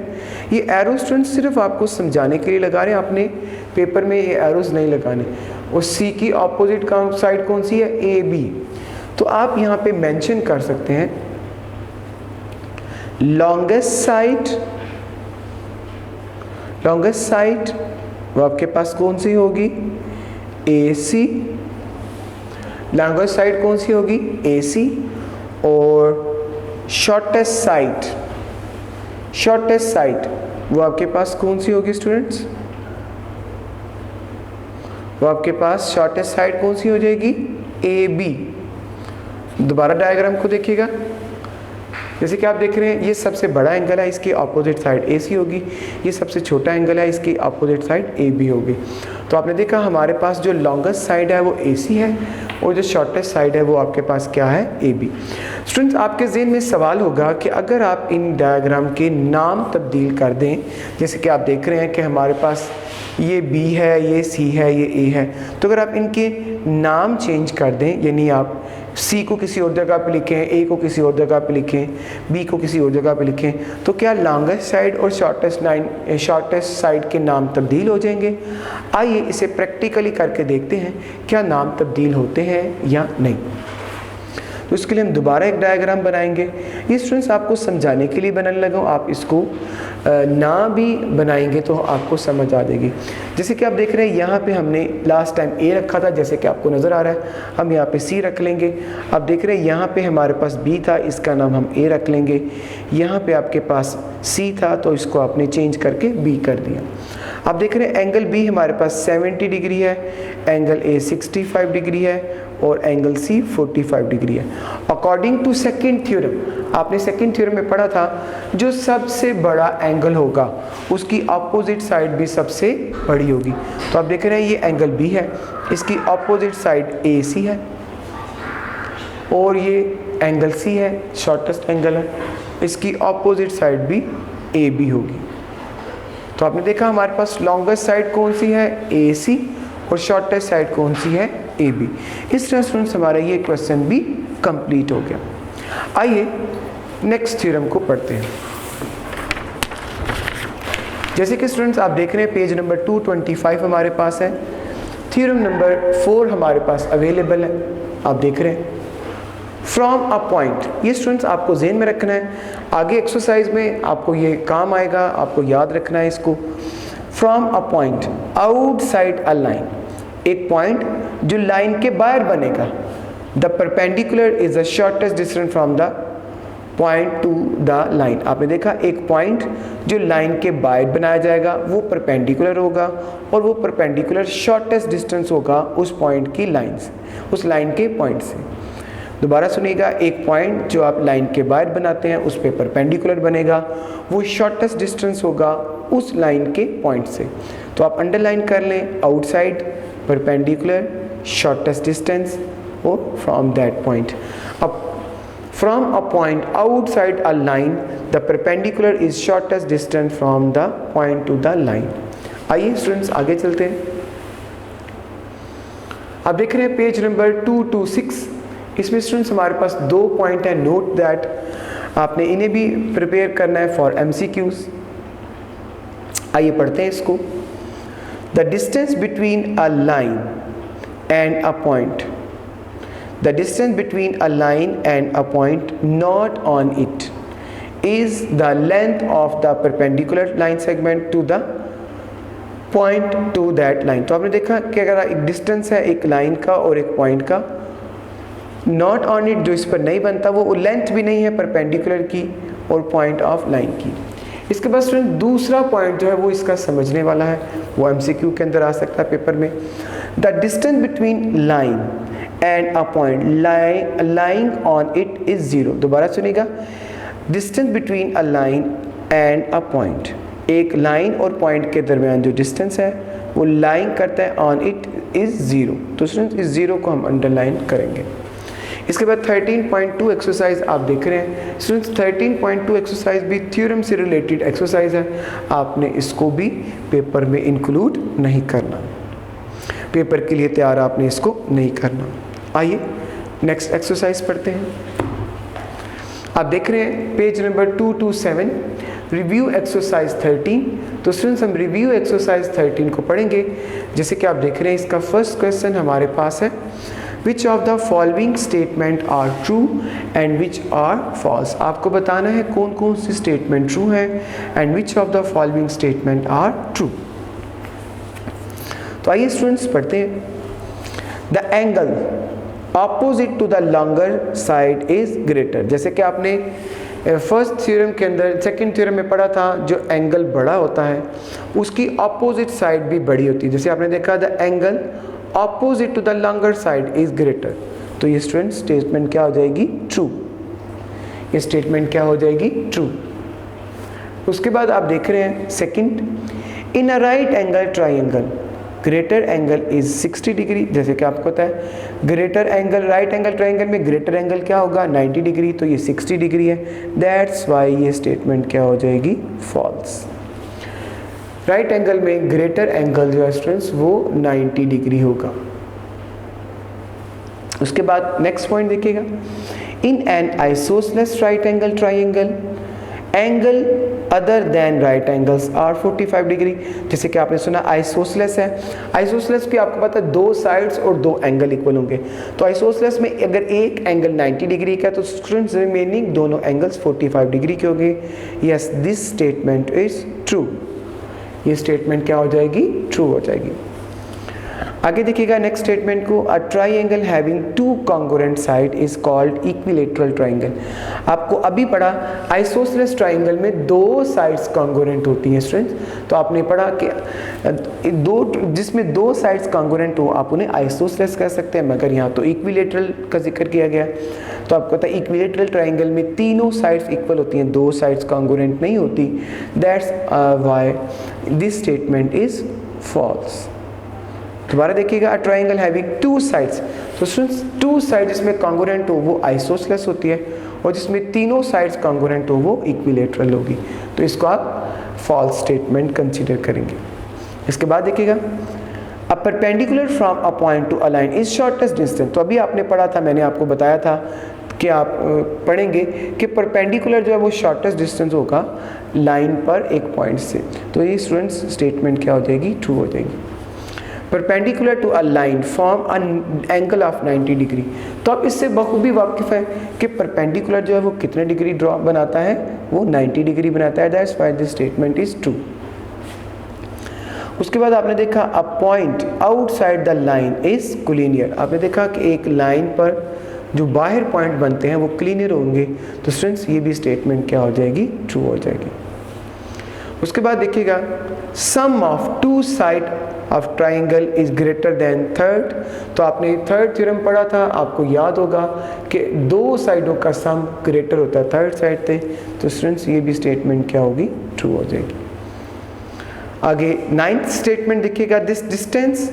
ये एरो स्टूडेंट्स सिर्फ आपको समझाने के लिए लगा रहे हैं, आपने पेपर में ये एरोज नहीं लगाने। और सी की ऑपोजिट साइड कौन सी है, ए बी। तो आप यहाँ पे मेंशन कर सकते हैं लॉन्गेस्ट साइड वो आपके पास कौन सी होगी, ए सी। लॉन्गेस्ट साइड कौन सी होगी, ए सी। और शॉर्टेस्ट साइड वो आपके पास कौन सी होगी स्टूडेंट्स, वो आपके पास शॉर्टेस्ट साइड कौन सी हो जाएगी, ए बी। दोबारा डायग्राम को देखिएगा, जैसे कि आप देख रहे हैं ये सबसे बड़ा एंगल है, इसकी ऑपोजिट साइड ए सी होगी, ये सबसे छोटा एंगल है, इसकी ऑपोजिट साइड ए बी होगी। तो आपने देखा हमारे पास जो लॉन्गेस्ट साइड है वो ए सी है, और जो शॉर्टेस्ट साइड है वो आपके पास क्या है, ए बी। स्टूडेंट्स आपके ज़हन में सवाल होगा कि अगर आप इन डायग्राम के नाम तब्दील कर दें, जैसे कि आप देख रहे हैं कि हमारे पास ये बी है, ये सी है, ये ए है, तो अगर आप इनके नाम चेंज कर दें, यानी आप सी को किसी और जगह पे लिखें, ए को किसी और जगह पे लिखें, बी को किसी और जगह पे लिखें, तो क्या लॉन्गेस्ट साइड और शॉर्टेस्ट साइड के नाम तब्दील हो जाएंगे। आइए इसे प्रैक्टिकली करके देखते हैं क्या नाम तब्दील होते हैं या नहीं। तो इसके लिए हम दोबारा एक डायग्राम बनाएंगे। ये स्टूडेंट्स आपको समझाने के लिए बनाने लगा हूँ, आप इसको ना भी बनाएंगे तो आपको समझ आ जाएगी। जैसे कि आप देख रहे हैं यहाँ पे हमने लास्ट टाइम ए रखा था, जैसे कि आपको नज़र आ रहा है, हम यहाँ पे सी रख लेंगे। आप देख रहे हैं यहाँ पे हमारे पास बी था, इसका नाम हम ए रख लेंगे। यहाँ पे आपके पास सी था तो इसको आपने चेंज करके बी कर दिया। आप देख रहे हैं एंगल बी हमारे पास 70 डिग्री है, एंगल ए 65 डिग्री है, और एंगल सी 45 डिग्री है। अकॉर्डिंग टू सेकंड थ्योरम, आपने सेकंड थ्योरम में पढ़ा था जो सबसे बड़ा एंगल होगा उसकी ऑपोजिट साइड भी सबसे बड़ी होगी। तो आप देख रहे हैं ये एंगल बी है, इसकी ऑपोजिट साइड ए सी है, और ये एंगल सी है, शॉर्टेस्ट एंगल है, इसकी ऑपोजिट साइड भी ए बी होगी। तो आपने देखा हमारे पास लॉन्गेस्ट साइड कौन सी है, ए सी, और शॉर्टेस्ट साइड कौन सी है, ए बी। इस तरह स्टूडेंट्स हमारा ये क्वेश्चन भी कंप्लीट हो गया। आइए नेक्स्ट थ्योरम को पढ़ते हैं। जैसे कि स्टूडेंट्स आप देख रहे हैं पेज नंबर 225 हमारे पास है, थ्योरम नंबर 4 हमारे पास अवेलेबल है। आप देख रहे हैं फ्रॉम अ पॉइंट, ये स्टूडेंट्स आपको ज़हन में रखना है, आगे एक्सरसाइज में आपको ये काम आएगा, आपको याद रखना है इसको। From a point outside a line, एक पॉइंट जो लाइन के बाहर बनेगा। The perpendicular is the shortest distance from the point to the line. आपने देखा एक पॉइंट जो लाइन के बाहर बनाया जाएगा वो परपेंडिकुलर होगा, और वो परपेंडिकुलर शॉर्टेस्ट डिस्टेंस होगा उस पॉइंट की लाइन से, उस लाइन के पॉइंट से। दोबारा सुनिएगा, एक पॉइंट जो आप लाइन के बाहर बनाते हैं उस पर परपेंडिकुलर बनेगा, वो शॉर्टेस्ट डिस्टेंस होगा उस लाइन के पॉइंट से। तो आप अंडरलाइन कर लें, आउटसाइड, परपेंडिकुलर, शॉर्टेस्ट डिस्टेंस, और फ्रॉम दैट पॉइंट। अब from a point outside a line the perpendicular is shortest distance from the point to the line. आइए स्टूडेंट्स आगे चलते हैं। आप देख रहे हैं पेज नंबर 226, इसमें स्टूडेंट्स हमारे पास 2 पॉइंट है, नोट दैट आपने इन्हें भी प्रिपेयर करना है फॉर MCQs। आइए पढ़ते हैं इसको। The distance between a line and a point, the distance between a line and a point not on it is the length of the perpendicular line segment to the point to that line. तो आपने देखा कि अगर एक distance है एक line का और एक पॉइंट का, नॉट ऑन इट जो इस पर नहीं बनता, वो लेंथ भी नहीं है परपेंडिकुलर की और पॉइंट ऑफ लाइन की। इसके बाद स्टूडेंट दूसरा पॉइंट जो है वो इसका समझने वाला है, वो MCQ के अंदर आ सकता है पेपर में। The distance between line and a point lying on it is 0। दोबारा सुनिएगा, distance between a line and a point, एक लाइन और पॉइंट के दरमियान जो डिस्टेंस है वो लाइन करता है ऑन इट इज 0। तो स्टूडेंट इस 0 को हम अंडरलाइन करेंगे। इसके बाद 13.2 एक्सरसाइज आप देख रहे हैं स्टूडेंट्स। 13.2 एक्सरसाइज भी थ्योरम से रिलेटेड एक्सरसाइज है, आपने इसको भी पेपर में इंक्लूड नहीं करना, पेपर के लिए तैयार आपने इसको नहीं करना। आइए नेक्स्ट एक्सरसाइज पढ़ते हैं। आप देख रहे हैं पेज नंबर 227, रिव्यू एक्सरसाइज 13। तो स्टूडेंट्स हम रिव्यू एक्सरसाइज 13 को पढ़ेंगे। जैसे कि आप देख रहे हैं इसका फर्स्ट क्वेश्चन हमारे पास है, which of the following statement are true and which are false. आपको बताना है कौन कौन सी स्टेटमेंट ट्रू है and which of the following statement are true. तो आइए स्टूडेंट्स पढ़ते हैं। The angle opposite to the longer side is greater. जैसे कि आपने फर्स्ट थ्योरम के अंदर, सेकंड थ्योरम में पढ़ा था, जो एंगल बड़ा होता है उसकी ऑपोजिट साइड भी बड़ी होती है। जैसे आपने देखा the angle opposite to the longer side is greater, तो ये स्टूडेंट स्टेटमेंट क्या हो जाएगी? ट्रू। ये स्टेटमेंट क्या हो जाएगी? ट्रू। उसके बाद आप देख रहे हैं second, in a right angle triangle greater angle is 60 degree. जैसे कि आपको पता है greater angle, right angle triangle में ग्रेटर एंगल क्या होगा? 90 डिग्री, तो ये 60 डिग्री है। दैट्स वाई ये स्टेटमेंट क्या हो जाएगी? फॉल्स। राइट एंगल में ग्रेटर एंगल जो है स्टूडेंट्स वो 90 डिग्री होगा। उसके बाद नेक्स्ट पॉइंट देखिएगा, in an isosceles right angle triangle angle other than right angles are 45 degree. जैसे कि आपने सुना आइसोसेलेस है, आइसोसेलेस की आपको पता है 2 साइड्स और 2 एंगल इक्वल होंगे। तो आइसोसेलेस में अगर एक एंगल 90 डिग्री का तो स्टूडेंट्स रिमेनिंग दोनों एंगल्स 45 डिग्री के होंगे। Yes, this statement is true. ये स्टेटमेंट क्या हो जाएगी? ट्रू हो जाएगी। आगे देखिएगा नेक्स्ट स्टेटमेंट को, अ triangle having 2 congruent side is called equilateral triangle. आपको अभी पढ़ा आइसोसेलेस ट्राइंगल में 2 साइड्स कॉन्ग्रुएंट होती हैं स्टूडेंट्स। तो आपने पढ़ा कि जिसमें 2 साइड्स कॉन्ग्रुएंट हो आप उन्हें आइसोसेलेस कह सकते हैं, मगर यहाँ तो इक्विलेटरल का जिक्र किया गया। तो आपको पता है इक्विलेटरल ट्राइंगल में तीनों साइड्स इक्वल होती हैं, 2 साइड्स कॉन्ग्रुएंट नहीं होती। That's why this statement is false. दोबारा देखिएगा, अ ट्राइंगल हैविंग 2 साइड्स। तो स्टूडेंट्स 2 साइड जिसमें कॉन्ग्रुएंट हो वो आइसोसेलेस होती है और जिसमें तीनों साइड्स कॉन्ग्रुएंट हो वो इक्विलेटरल होगी। तो इसको आप फॉल्स स्टेटमेंट कंसीडर करेंगे। इसके बाद देखिएगा, a perpendicular from a point to a line is shortest distance. तो अभी आपने पढ़ा था, मैंने आपको बताया था कि आप पढ़ेंगे कि परपेंडिकुलर जो है वो शॉर्टेस्ट डिस्टेंस होगा लाइन पर एक पॉइंट से। तो ये स्टूडेंट्स स्टेटमेंट क्या हो जाएगी? ट्रू हो जाएगी। Perpendicular to a line form an angle of 90 degree. तो आप इससे बखूबी वाकिफ़ है कि परपेंडिकुलर जो है वो कितने डिग्री ड्रॉ बनाता है? वो 90 डिग्री बनाता है। That's why this statement is true. उसके बाद आपने देखा, a point outside the line is collinear. आपने देखा कि एक लाइन पर जो बाहर पॉइंट बनते हैं वो कोलिनियर होंगे। तो स्टूडेंट्स ये भी स्टेटमेंट क्या हो जाएगी? ट्रू हो जाएगी। उसके बाद देखिएगा, sum of 2 side of triangle is greater than third. तो आपने थर्ड थ्योरम पढ़ा था, आपको याद होगा कि 2 साइडों का सम ग्रेटर होता है थर्ड साइड से। तो स्टूडेंट्स ये भी स्टेटमेंट क्या होगी? ट्रू हो जाएगी। आगे 9th स्टेटमेंट देखिएगा, this distance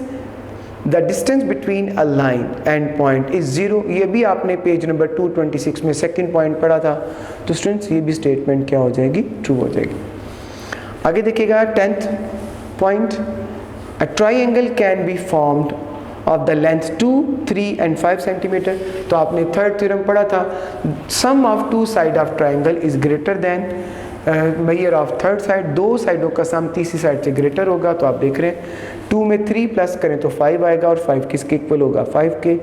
the distance between a line and point is 0। ये भी आपने पेज नंबर 226 में सेकंड पॉइंट पढ़ा था। तो स्टूडेंट्स ये भी स्टेटमेंट क्या हो जाएगी? ट्रू हो जाएगी। आगे देखिएगा 10th point, a triangle can be formed of the length 2, 3 and 5 centimetre. तो आपने थर्ड थ्योरम पढ़ा था, sum of two side of triangle is greater than measure of third side, दो साइडों का सम तीसरी साइड से ग्रेटर होगा। तो आप देख रहे हैं 2 में 3 प्लस करें तो 5 आएगा और 5 किसके इक्वल होगा, 5 के।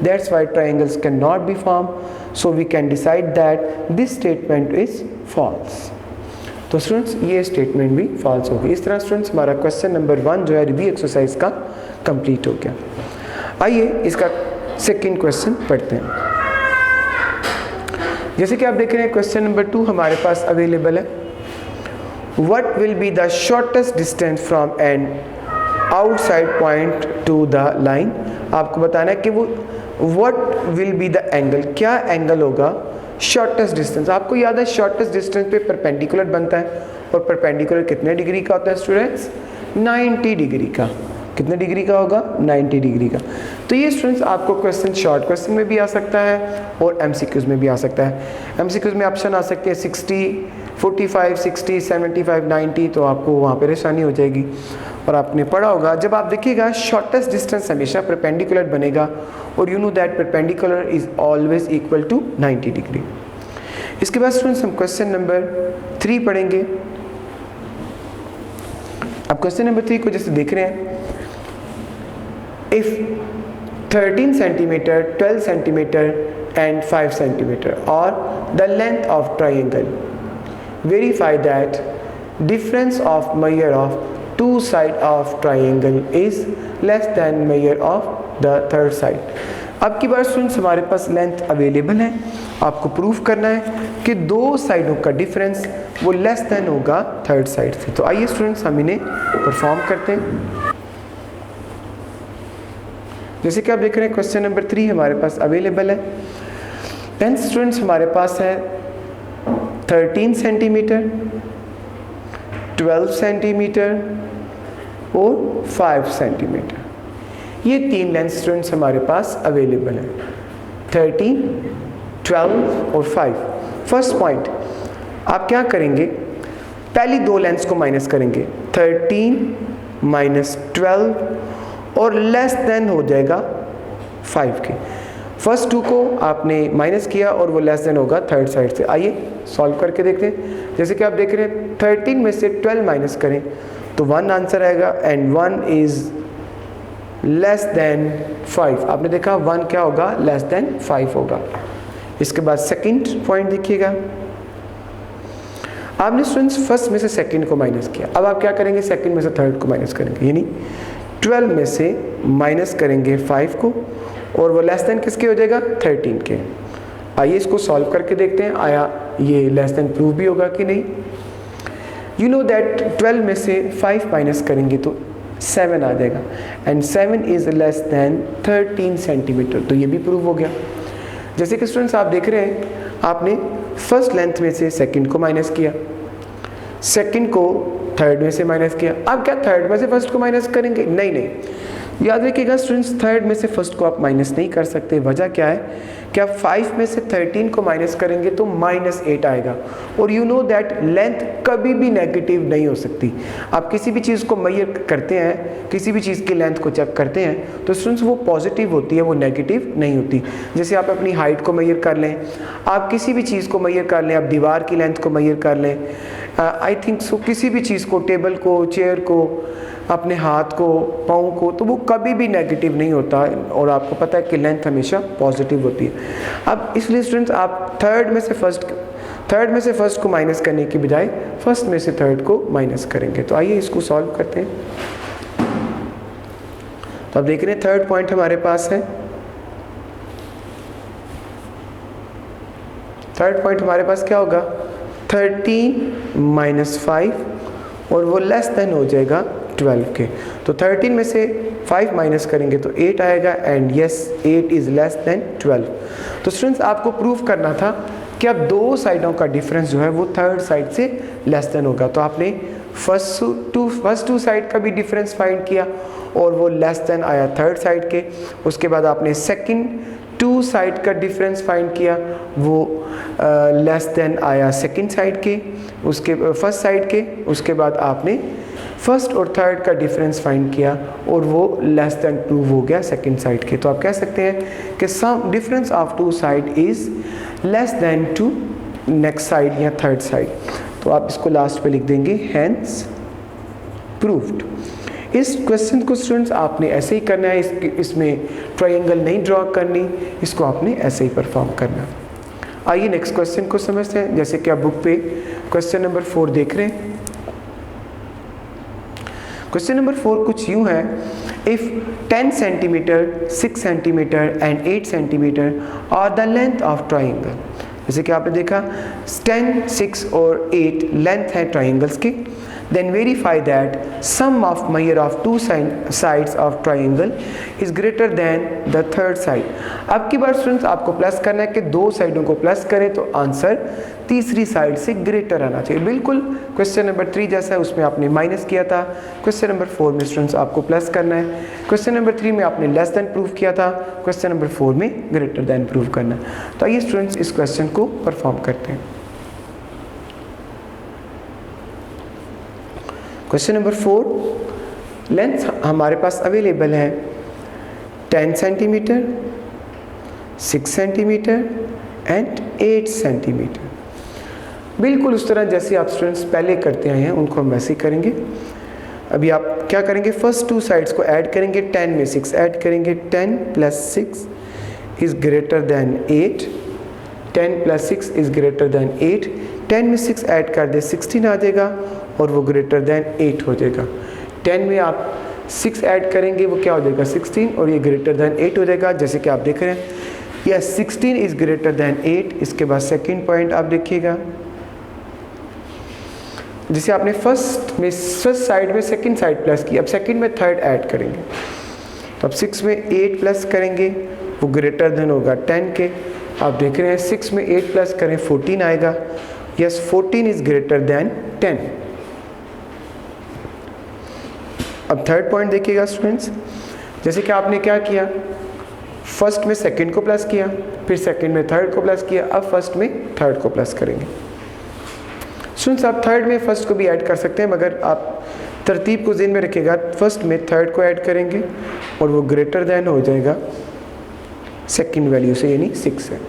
That's why triangles can not be form, so we can decide that this statement is false. तो स्टूडेंट्स ये स्टेटमेंट भी फॉल्स होगी। इस तरह स्टूडेंट्स हमारा क्वेश्चन नंबर 1 जो है रिव्यू एक्सरसाइज का कंप्लीट हो गया। आइए इसका सेकंड क्वेश्चन पढ़ते हैं। जैसे कि आप देख रहे हैं क्वेश्चन नंबर 2 हमारे पास अवेलेबल है। What will be the shortest distance from an outside point two the line. आपको बताना है कि वो what will be the angle, क्या एंगल होगा शॉर्टेस्ट डिस्टेंस। आपको याद है शॉर्टेस्ट डिस्टेंस पे परपेंडिकुलर बनता है, और परपेंडिकुलर कितने डिग्री का होता है स्टूडेंट्स, 90 डिग्री का। कितने डिग्री का होगा, 90 डिग्री का। तो ये स्टूडेंट्स आपको क्वेश्चन शॉर्ट क्वेश्चन में भी आ सकता है और एमसीक्यूज में भी आ सकता है। एमसीक्यूज में ऑप्शन आ सकते हैं 60, 45, 60, 75, 90, तो आपको वहाँ परेशानी हो जाएगी। और आपने पढ़ा होगा जब आप देखिएगा शॉर्टेस्ट डिस्टेंस हमेशा परपेंडिकुलर बनेगा, और you know that perpendicular is always equal to 90 degree. इसके बाद स्टूडेंट्स हम क्वेश्चन नंबर 3 पढ़ेंगे। अब क्वेश्चन नंबर 3 को जैसे देख रहे हैं, if 13 centimeter, 12 centimeter and 5 centimeter or the length of triangle, verify that difference of measure of two side of triangle is less than measure of the third side। अब की बार students हमारे पास length available है, आपको proof करना है कि दो साइडों का डिफरेंस वो लेस देन होगा थर्ड साइड से। तो आइए स्टूडेंट्स हम इन्हें परफॉर्म करते हैं। जैसे कि आप देख रहे हैं क्वेश्चन नंबर 3 हमारे पास अवेलेबल है। लेंथ स्टूडेंट्स हमारे पास है 13 सेंटीमीटर, 12 सेंटीमीटर और 5 सेंटीमीटर। ये तीन लेंथ स्टूडेंट्स हमारे पास अवेलेबल है, 13, 12 और 5। फर्स्ट पॉइंट आप क्या करेंगे, पहली दो लेंथ्स को माइनस करेंगे, 13 माइनस 12 और लेस देन हो जाएगा 5 के। फर्स्ट 2 को आपने माइनस किया और वो लेस देन होगा थर्ड साइड से। आइए सॉल्व करके देखते हैं। जैसे कि आप देख रहे हैं 13 में से 12 माइनस करें तो 1 आंसर आएगा, एंड 1 इज लेस देन 5। आपने देखा 1 क्या होगा, लेस देन 5 होगा। इसके बाद सेकंड पॉइंट देखिएगा, आपने स्टूडेंट्स फर्स्ट में से सेकंड को माइनस किया। अब आप क्या करेंगे, सेकंड में से थर्ड को माइनस करेंगे, यानी 12 में से माइनस करेंगे 5 को, और वो लेस देन किसके हो जाएगा, 13 के। आइए इसको सॉल्व करके देखते हैं, आया ये लेस देन प्रूव भी होगा कि नहीं। यू नो दैट 12 में से 5 माइनस करेंगे तो 7 आ जाएगा, and 7 is less then 13 centimetre. तो ये भी प्रूव हो गया। जैसे कि स्टूडेंट्स आप देख रहे हैं, आपने फर्स्ट लेंथ में से सेकंड को माइनस किया, सेकंड को थर्ड में से माइनस किया। अब क्या थर्ड में से फर्स्ट को माइनस करेंगे, नहीं, याद रखिएगा स्टूडेंट्स थर्ड में से फर्स्ट को आप माइनस नहीं कर सकते। वजह क्या है कि आप 5 में से 13 को माइनस करेंगे तो -8 आएगा, और यू नो दैट लेंथ कभी भी नेगेटिव नहीं हो सकती। आप किसी भी चीज़ को मेजर करते हैं, किसी भी चीज़ की लेंथ को चेक करते हैं तो स्टूडेंट्स वो पॉजिटिव होती है, वो नेगेटिव नहीं होती। जैसे आप अपनी हाइट को मेजर कर लें, आप किसी भी चीज़ को मेजर कर लें, आप दीवार की लेंथ को मेजर कर लें, आई थिंक सो किसी भी चीज़ को, टेबल को, चेयर को, अपने हाथ को, पाँव को, तो वो कभी भी नेगेटिव नहीं होता, और आपको पता है कि लेंथ हमेशा पॉजिटिव होती है। अब इसलिए स्टूडेंट्स आप थर्ड में से फर्स्ट को माइनस करने की बजाय फर्स्ट में से थर्ड को माइनस करेंगे। तो आइए इसको सॉल्व करते हैं। तो अब देख रहे हैं थर्ड पॉइंट हमारे पास है, थर्ड पॉइंट हमारे पास क्या होगा, 13 माइनस 5, और वो लेस देन हो जाएगा 12 के। तो 13 में से 5 माइनस करेंगे तो 8 आएगा, and yes 8 is less then 12। तो स्टूडेंट्स आपको प्रूफ करना था कि अब दो साइडों का डिफरेंस जो है वो थर्ड साइड से लेस देन होगा। तो आपने फर्स्ट टू साइड का भी डिफरेंस फाइंड किया और वो लेस देन आया थर्ड साइड के। उसके बाद आपने सेकंड 2 साइड का डिफरेंस फाइंड किया, वो लेस देन आया सेकंड साइड के, उसके फर्स्ट साइड के। उसके बाद आपने फर्स्ट और थर्ड का डिफरेंस फाइंड किया और वो लेस देन प्रूव हो गया सेकंड साइड के। तो आप कह सकते हैं कि sum difference of two side is less than two next side या थर्ड साइड। तो आप इसको लास्ट पे लिख देंगे हैंस प्रूव्ड। इस क्वेश्चन को स्टूडेंट्स आपने ऐसे ही करना है, इसमें ट्रायंगल नहीं ड्रॉ करनी, इसको आपने ऐसे ही परफॉर्म करना। आइए नेक्स्ट क्वेश्चन को समझते हैं। जैसे कि आप बुक पे क्वेश्चन नंबर 4 देख रहे हैं। क्वेश्चन नंबर 4 कुछ यूँ है, if 10 centimetre 6 centimetre and 8 centimetre are the length of triangle. जैसे कि आपने देखा 10, 6 और 8 लेंथ है ट्राइंगल्स के, then verify that sum of measure of two sides of triangle is greater than the third side। अब की बार स्टूडेंट्स आपको प्लस करना है कि दो साइडों को प्लस करें तो आंसर तीसरी साइड से ग्रेटर आना चाहिए। बिल्कुल क्वेश्चन नंबर 3 जैसा है, उसमें आपने माइनस किया था। क्वेश्चन नंबर 4 में स्टूडेंट्स आपको प्लस करना है। क्वेश्चन नंबर 3 में आपने लेस देन प्रूव किया था, क्वेश्चन नंबर 4 में ग्रेटर देन प्रूव करना है। तो आइए स्टूडेंट्स इस क्वेश्चन को परफॉर्म करते हैं। क्वेश्चन नंबर 4, लेंथ हमारे पास अवेलेबल है 10 सेंटीमीटर 6 सेंटीमीटर एंड 8 सेंटीमीटर। बिल्कुल उस तरह जैसे आप स्टूडेंट्स पहले करते आए हैं उनको हम वैसे ही करेंगे। अभी आप क्या करेंगे, फर्स्ट टू साइड्स को ऐड करेंगे, 10 में 6 ऐड करेंगे, 10 + 6 is greater than 8, 10 + 6 is greater than 8, 10 में 6 ऐड कर दे 16 आ जाएगा और वो ग्रेटर दैन 8 हो जाएगा। 10 में आप 6 ऐड करेंगे, वो क्या हो जाएगा 16 और ये ग्रेटर दैन 8 हो जाएगा। जैसे कि आप देख रहे हैं यस 16 इज़ ग्रेटर दैन 8। इसके बाद सेकंड पॉइंट आप देखिएगा, जिसे आपने फर्स्ट साइड में सेकंड साइड प्लस की, अब सेकंड में थर्ड ऐड करेंगे। तो अब 6 में 8 प्लस करेंगे, वो ग्रेटर देन होगा 10 के। आप देख रहे हैं 6 में 8 प्लस करें 14 आएगा। Yes 14 is greater than 10। अब थर्ड पॉइंट देखिएगा स्टूडेंट्स, जैसे कि आपने क्या किया, फर्स्ट में सेकंड को प्लस किया, फिर सेकंड में थर्ड को प्लस किया, अब फर्स्ट में थर्ड को प्लस करेंगे। स्टूडेंट्स आप थर्ड में फर्स्ट को भी ऐड कर सकते हैं, मगर आप तरतीब को ज़हन में रखिएगा, फर्स्ट में थर्ड को ऐड करेंगे और वो ग्रेटर दैन हो जाएगा सेकंड वैल्यू से, यानी 6 है।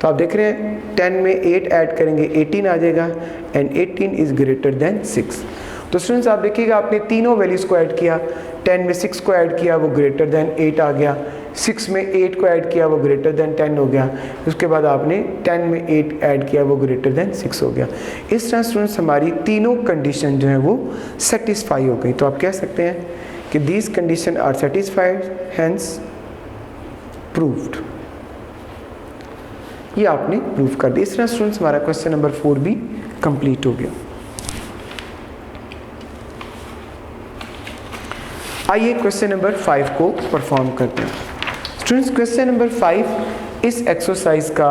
तो आप देख रहे हैं 10 में 8 ऐड करेंगे 18 आ जाएगा एंड 18 इज़ ग्रेटर दैन 6। तो स्टूडेंट्स आप देखिएगा आपने तीनों वैल्यूज़ को ऐड किया, 10 में 6 को ऐड किया वो ग्रेटर दैन 8 आ गया, 6 में 8 को ऐड किया वो ग्रेटर दैन 10 हो गया, उसके बाद आपने 10 में 8 ऐड किया वो ग्रेटर दैन 6 हो गया। इस तरह स्टूडेंट्स हमारी तीनों कंडीशन जो है वो सेटिस्फाई हो गई। तो आप कह सकते हैं कि these condition are satisfied hence proved. ये आपने प्रूव कर दिया। इस तरह स्टूडेंट्स हमारा क्वेश्चन नंबर 4 भी कंप्लीट हो गया। आइए क्वेश्चन नंबर 5 को परफॉर्म करते हैं। स्टूडेंट्स क्वेश्चन नंबर 5 इस एक्सरसाइज का,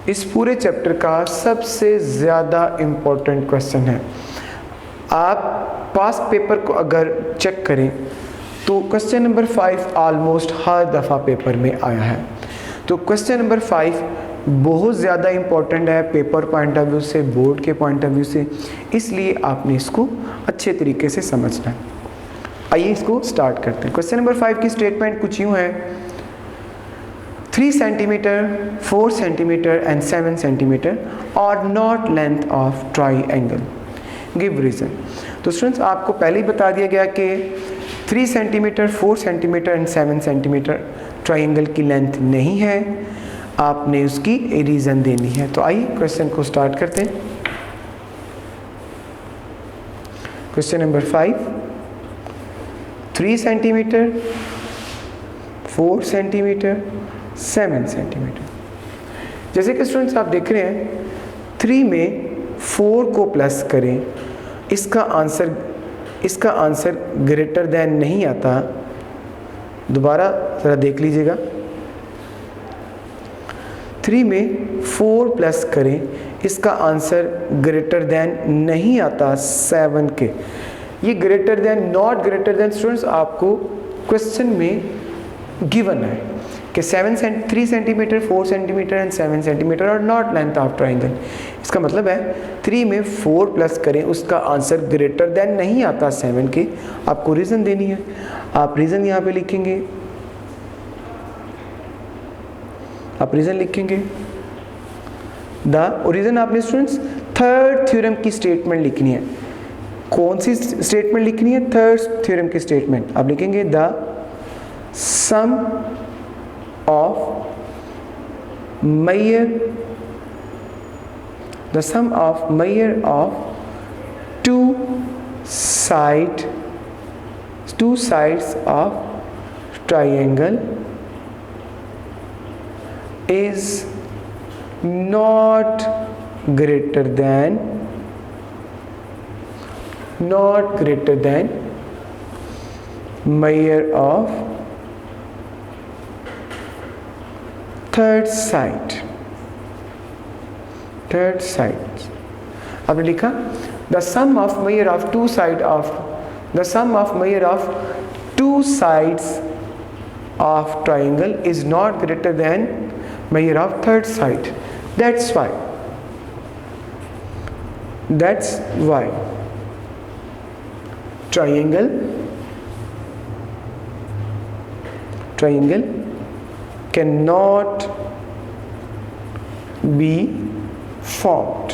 इस पूरे चैप्टर का सबसे ज़्यादा इम्पोर्टेंट क्वेश्चन है। आप पास्ट पेपर को अगर चेक करें तो क्वेश्चन नंबर 5 ऑलमोस्ट हर दफ़ा पेपर में आया है। तो क्वेश्चन नंबर 5 बहुत ज़्यादा इम्पॉर्टेंट है पेपर पॉइंट ऑफ व्यू से, बोर्ड के पॉइंट ऑफ व्यू से, इसलिए आपने इसको अच्छे तरीके से समझना है। आइए इसको स्टार्ट करते हैं। क्वेश्चन नंबर 5 की स्टेटमेंट कुछ यूँ है, 3 centimetre 4 centimetre and 7 centimetre are not length of triangle, give reason. तो स्टूडेंट्स आपको पहले ही बता दिया गया कि 3 centimetre 4 centimetre and 7 centimetre triangle की लेंथ नहीं है, आपने उसकी रीज़न देनी है। तो आइए क्वेश्चन को स्टार्ट करते हैं। Question number 5, 3 centimetre 4 centimetre 7 centimetre. जैसे कि स्टूडेंट्स आप देख रहे हैं 3 में 4 को प्लस करें, इसका आंसर ग्रेटर देन नहीं आता। दोबारा ज़रा देख लीजिएगा, 3 में 4 प्लस करें, इसका आंसर ग्रेटर देन नहीं आता 7 के। ये greater than, not greater than students आपको क्वेश्चन में गिवन है, कि 3 centimetre, 4 centimetre and 7 centimetre are not length of triangle. इसका मतलब है 3 में 4 प्लस करें उसका आंसर ग्रेटर देन नहीं आता 7 के। आपको रीज़न देनी है, आप रीज़न यहाँ पे लिखेंगे, आप रीज़न लिखेंगे रीज़न आपने स्टूडेंट्स थर्ड थ्योरम की स्टेटमेंट लिखनी है। कौन सी स्टेटमेंट लिखनी है? थर्ड थ्योरम की स्टेटमेंट। आप लिखेंगे the sum of measure of two sides of triangle is not greater than measure of third side। आपने लिखा the sum of measure of two sides of triangle is not greater than measure of third side। That's why triangle cannot be formed।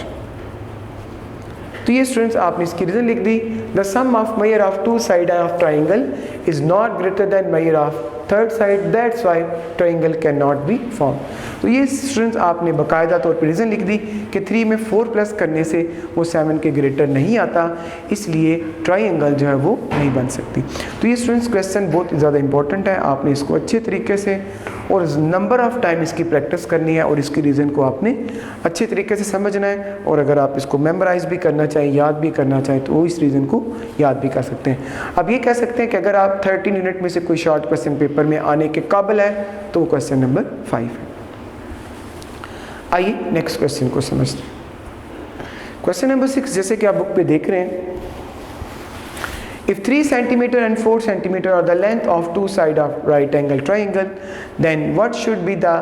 तो ये students आपने इसकी reason लिख दी, the sum of measure of two side of triangle is not greater than measure of third side, that's why triangle can not be form. तो ये students आपने बाकायदा तौर पे रीज़न लिख दी कि 3 में 4 प्लस करने से वो 7 के ग्रेटर नहीं आता, इसलिए ट्राइंगल जो है वो नहीं बन सकती। तो ये स्टूडेंट्स क्वेश्चन बहुत ज़्यादा इंपॉर्टेंट है, आपने इसको अच्छे तरीके से और नंबर ऑफ़ टाइम इसकी प्रैक्टिस करनी है और इसकी रीज़न को आपने अच्छे तरीके से समझना है। और अगर आप इसको मेमोराइज भी करना चाहें, याद भी करना चाहें, तो वो इस रीज़न को याद भी कर सकते हैं। अब ये कह सकते हैं कि अगर आप 13 यूनिट में से कोई शॉर्ट क्वेश्चन पेपर में आने के काबिल है तो वो क्वेश्चन नंबर 5 है। आइए नेक्स्ट क्वेश्चन को समझते हैं। क्वेश्चन नंबर 6, जैसे कि आप बुक पे देख रहे हैं, if 3 centimeter and 4 centimeter are the length of two sides of right angle triangle, then what should be the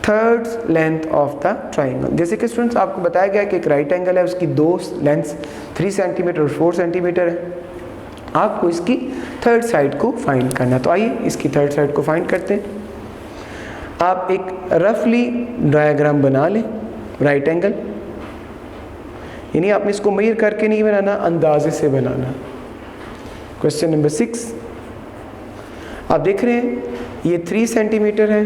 third length of the triangle। जैसे कि स्टूडेंट्स आपको बताया गया कि एक राइट एंगल है, उसकी दो लेंथ्स 3 सेंटीमीटर और 4 सेंटीमीटर है, आपको इसकी थर्ड साइड को फाइंड करना है। तो आइए इसकी थर्ड साइड को फाइंड करते हैं। आप एक रफली डायग्राम बना लें राइट एंगल, यानी आपने इसको मेजर करके नहीं बनाना, अंदाजे से बनाना। क्वेश्चन नंबर 6 आप देख रहे हैं, ये 3 सेंटीमीटर है,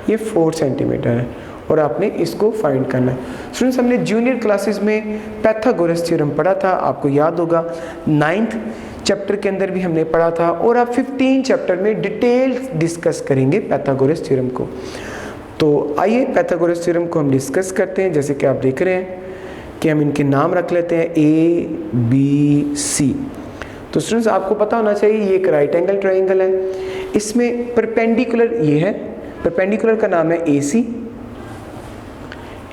ये 4 सेंटीमीटर है और आपने इसको फाइंड करना है। स्टूडेंट्स हमने जूनियर क्लासेस में पाइथागोरस थ्योरम पढ़ा था, आपको याद होगा 9th चैप्टर के अंदर भी हमने पढ़ा था, और आप 15 चैप्टर में डिटेल डिस्कस करेंगे पाइथागोरस थ्योरम को। तो आइए पाइथागोरस थ्योरम को हम डिस्कस करते हैं। जैसे कि आप देख रहे हैं कि हम इनके नाम रख लेते हैं ABC। तो स्टूडेंट्स आपको पता होना चाहिए ये एक राइट एंगल ट्राइंगल है, इसमें परपेंडिकुलर ये है, परपेंडिकुलर का नाम है AC,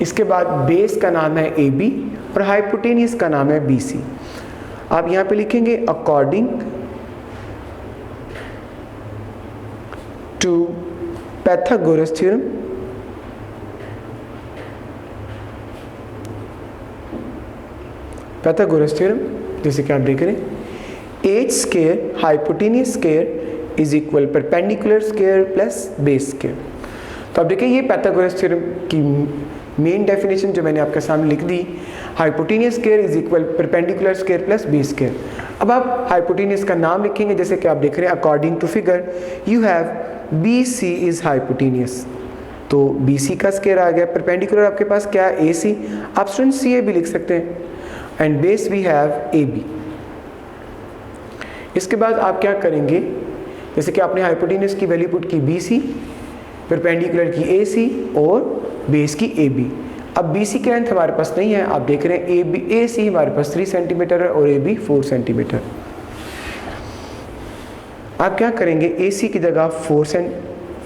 इसके बाद बेस का नाम है AB और हाइपोटेनियस का नाम है BC। आप यहाँ पे लिखेंगे अकॉर्डिंग टू पाइथागोरस थ्योरम, जैसे कि आप देख रहे हैं H square hypotenuse square is equal perpendicular square plus base square. तो आप देखिए ये पाइथागोरस थ्योरम की मेन डेफिनेशन जो मैंने आपके सामने लिख दी, hypotenuse square is equal perpendicular square plus base square. अब आप हाइपोटेनियस का नाम लिखेंगे, जैसे कि आप देख रहे हैं according to figure you have BC is hypotenuse, तो BC का स्क्वायर आ गया, परपेंडिकुलर आपके पास क्या है AC, आप स्टूडेंट CA भी लिख सकते हैं, and base we have AB। इसके बाद आप क्या करेंगे, जैसे कि आपने हाइपोटेनियस की वैल्यू पुट की BC, परपेंडिकुलर की AC और बेस की AB। अब BC की लेंथ हमारे पास नहीं है, आप देख रहे हैं AC हमारे पास 3 सेंटीमीटर है और AB 4 सेंटीमीटर। आप क्या करेंगे, AC की जगह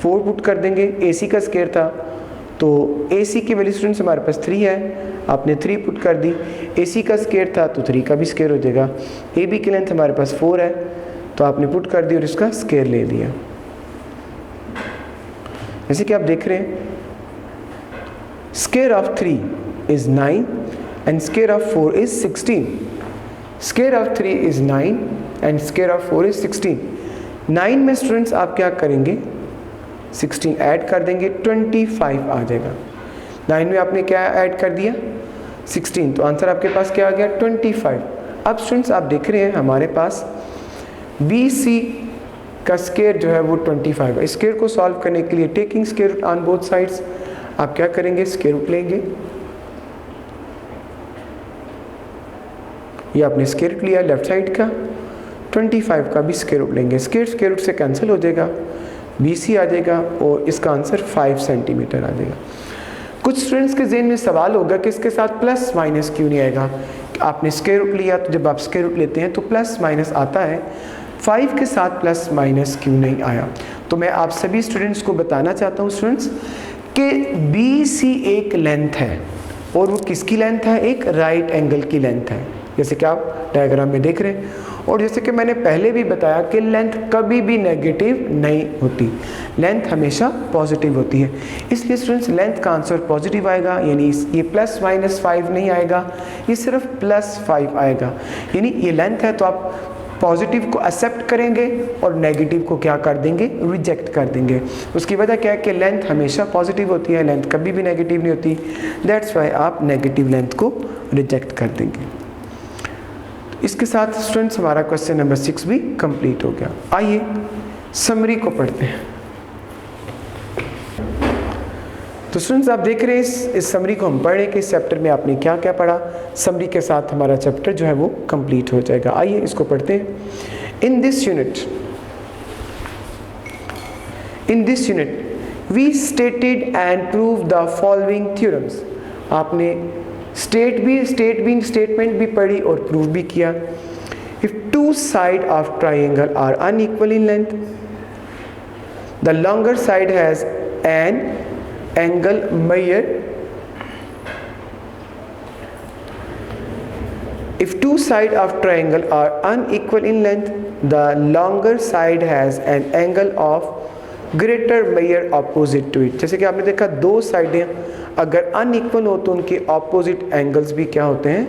4 पुट कर देंगे, AC का स्क्वायर था तो AC की वैल्यू स्टूडेंट्स हमारे पास 3 है, आपने 3 पुट कर दी, AC का स्क्वायर था तो 3 का भी स्क्वायर हो जाएगा, AB की लेंथ हमारे पास 4 है तो आपने पुट कर दी और इसका स्क्वायर ले लिया। जैसे कि आप देख रहे हैं square of 3 is 9 and square of 4 is 16। Square of 3 is 9 and square of 4 is 16। 9 में स्टूडेंट्स आप क्या करेंगे, 16 ऐड कर देंगे, 25 आ जाएगा। 9 में आपने क्या ऐड कर दिया, 16, तो आंसर आपके पास क्या आ गया, 25। अब स्टूडेंट्स आप देख रहे हैं हमारे पास BC का स्क्वायर जो है वो 25 है। स्क्वायर को सॉल्व करने के लिए taking square root on both sides, आप क्या करेंगे, स्क्वायर रूट लेंगे। ये आपने स्क्वायर रूट लिया लेफ्ट साइड का, 25 का भी स्क्वायर रूट लेंगे। स्क्वायर रूट से कैंसिल हो जाएगा, BC आ जाएगा और इसका आंसर 5 सेंटीमीटर आ जाएगा। कुछ स्टूडेंट्स के ज़हन में सवाल होगा कि इसके साथ प्लस माइनस क्यों नहीं आएगा। आपने स्क्वायर रूट लिया तो जब आप स्क्वायर रूट लेते हैं तो प्लस माइनस आता है, 5 के साथ प्लस माइनस क्यों नहीं आया। तो मैं आप सभी स्टूडेंट्स को बताना चाहता हूँ स्टूडेंट्स कि BC एक लेंथ है और वो किसकी लेंथ है, एक राइट एंगल की लेंथ है, जैसे कि आप डायग्राम में देख रहे हैं। और जैसे कि मैंने पहले भी बताया कि लेंथ कभी भी नेगेटिव नहीं होती, लेंथ हमेशा पॉजिटिव होती है। इसलिए स्टूडेंट्स लेंथ का आंसर पॉजिटिव आएगा, यानी ये प्लस माइनस 5 नहीं आएगा, ये सिर्फ +5 आएगा। यानी ये लेंथ है तो आप पॉजिटिव को एक्सेप्ट करेंगे और नेगेटिव को क्या कर देंगे, रिजेक्ट कर देंगे। उसकी वजह क्या है कि लेंथ हमेशा पॉजिटिव होती है, लेंथ कभी भी नेगेटिव नहीं होती, दैट्स वाई आप नेगेटिव लेंथ को रिजेक्ट कर देंगे। इसके साथ स्टूडेंट्स हमारा क्वेश्चन नंबर 6 भी कंप्लीट हो गया। आइए समरी को पढ़ते हैं। तो स्टूडेंट्स आप देख रहे हैं इस समरी को हम पढ़ रहे हैं कि इस चैप्टर में आपने क्या क्या पढ़ा। समरी के साथ हमारा चैप्टर जो है वो कंप्लीट हो जाएगा। आइए इसको पढ़ते हैं। In this unit we stated and prove the following theorems. आपने स्टेटमेंट भी पढ़ी और प्रूव भी किया। If two side of triangle are unequal in length, the longer side has an angle measured. If two sides of triangle are unequal in length, the longer side has an angle of greater measure opposite to it. जैसे कि आपने देखा दो साइडें अगर unequal हो तो उनके ऑपोजिट एंगल्स भी क्या होते हैं,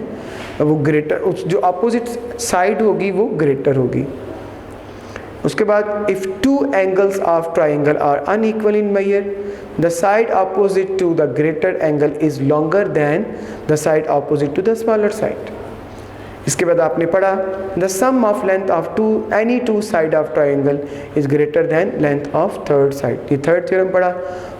वो ग्रेटर, जो ऑपोजिट साइड होगी वो ग्रेटर होगी। उसके बाद if two angles of triangle are unequal in measure, the side opposite to the greater angle is longer than the side opposite to the smaller side. इसके बाद आपने पढ़ा the sum of length of any two side of triangle is greater than length of third side. ये third theorem पढ़ा।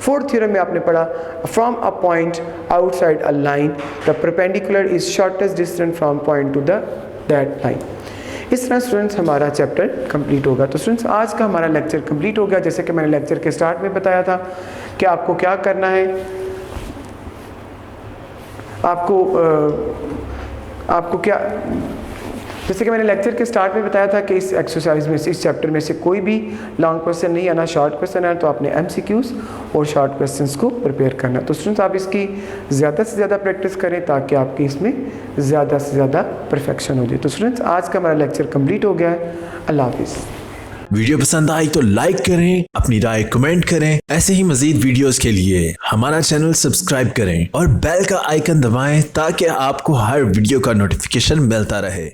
Fourth theorem में आपने पढ़ा from a point outside a line the perpendicular is shortest distance from point to that line. इस तरह students हमारा chapter complete होगा। तो स्टूडेंट्स आज का हमारा लेक्चर कंप्लीट हो गया। जैसे कि मैंने लेक्चर के स्टार्ट में बताया था कि आपको क्या करना है, आपको क्या, जैसे कि मैंने लेक्चर के स्टार्ट में बताया था कि इस एक्सरसाइज में से, इस चैप्टर में से कोई भी लॉन्ग क्वेश्चन नहीं आना, शॉर्ट क्वेश्चन है, तो आपने MCQs और शॉर्ट क्वेश्चंस को प्रिपेयर करना। तो स्टूडेंट्स आप इसकी ज़्यादा से ज़्यादा प्रैक्टिस करें ताकि आपकी इसमें ज़्यादा से ज़्यादा परफेक्शन हो जाए। तो स्टूडेंट्स आज का हमारा लेक्चर कंप्लीट हो गया है। अल्लाह हाफिज़। वीडियो पसंद आई तो लाइक करें, अपनी राय कमेंट करें। ऐसे ही मजीद वीडियोस के लिए हमारा चैनल सब्सक्राइब करें और बेल का आइकन दबाएं ताकि आपको हर वीडियो का नोटिफिकेशन मिलता रहे।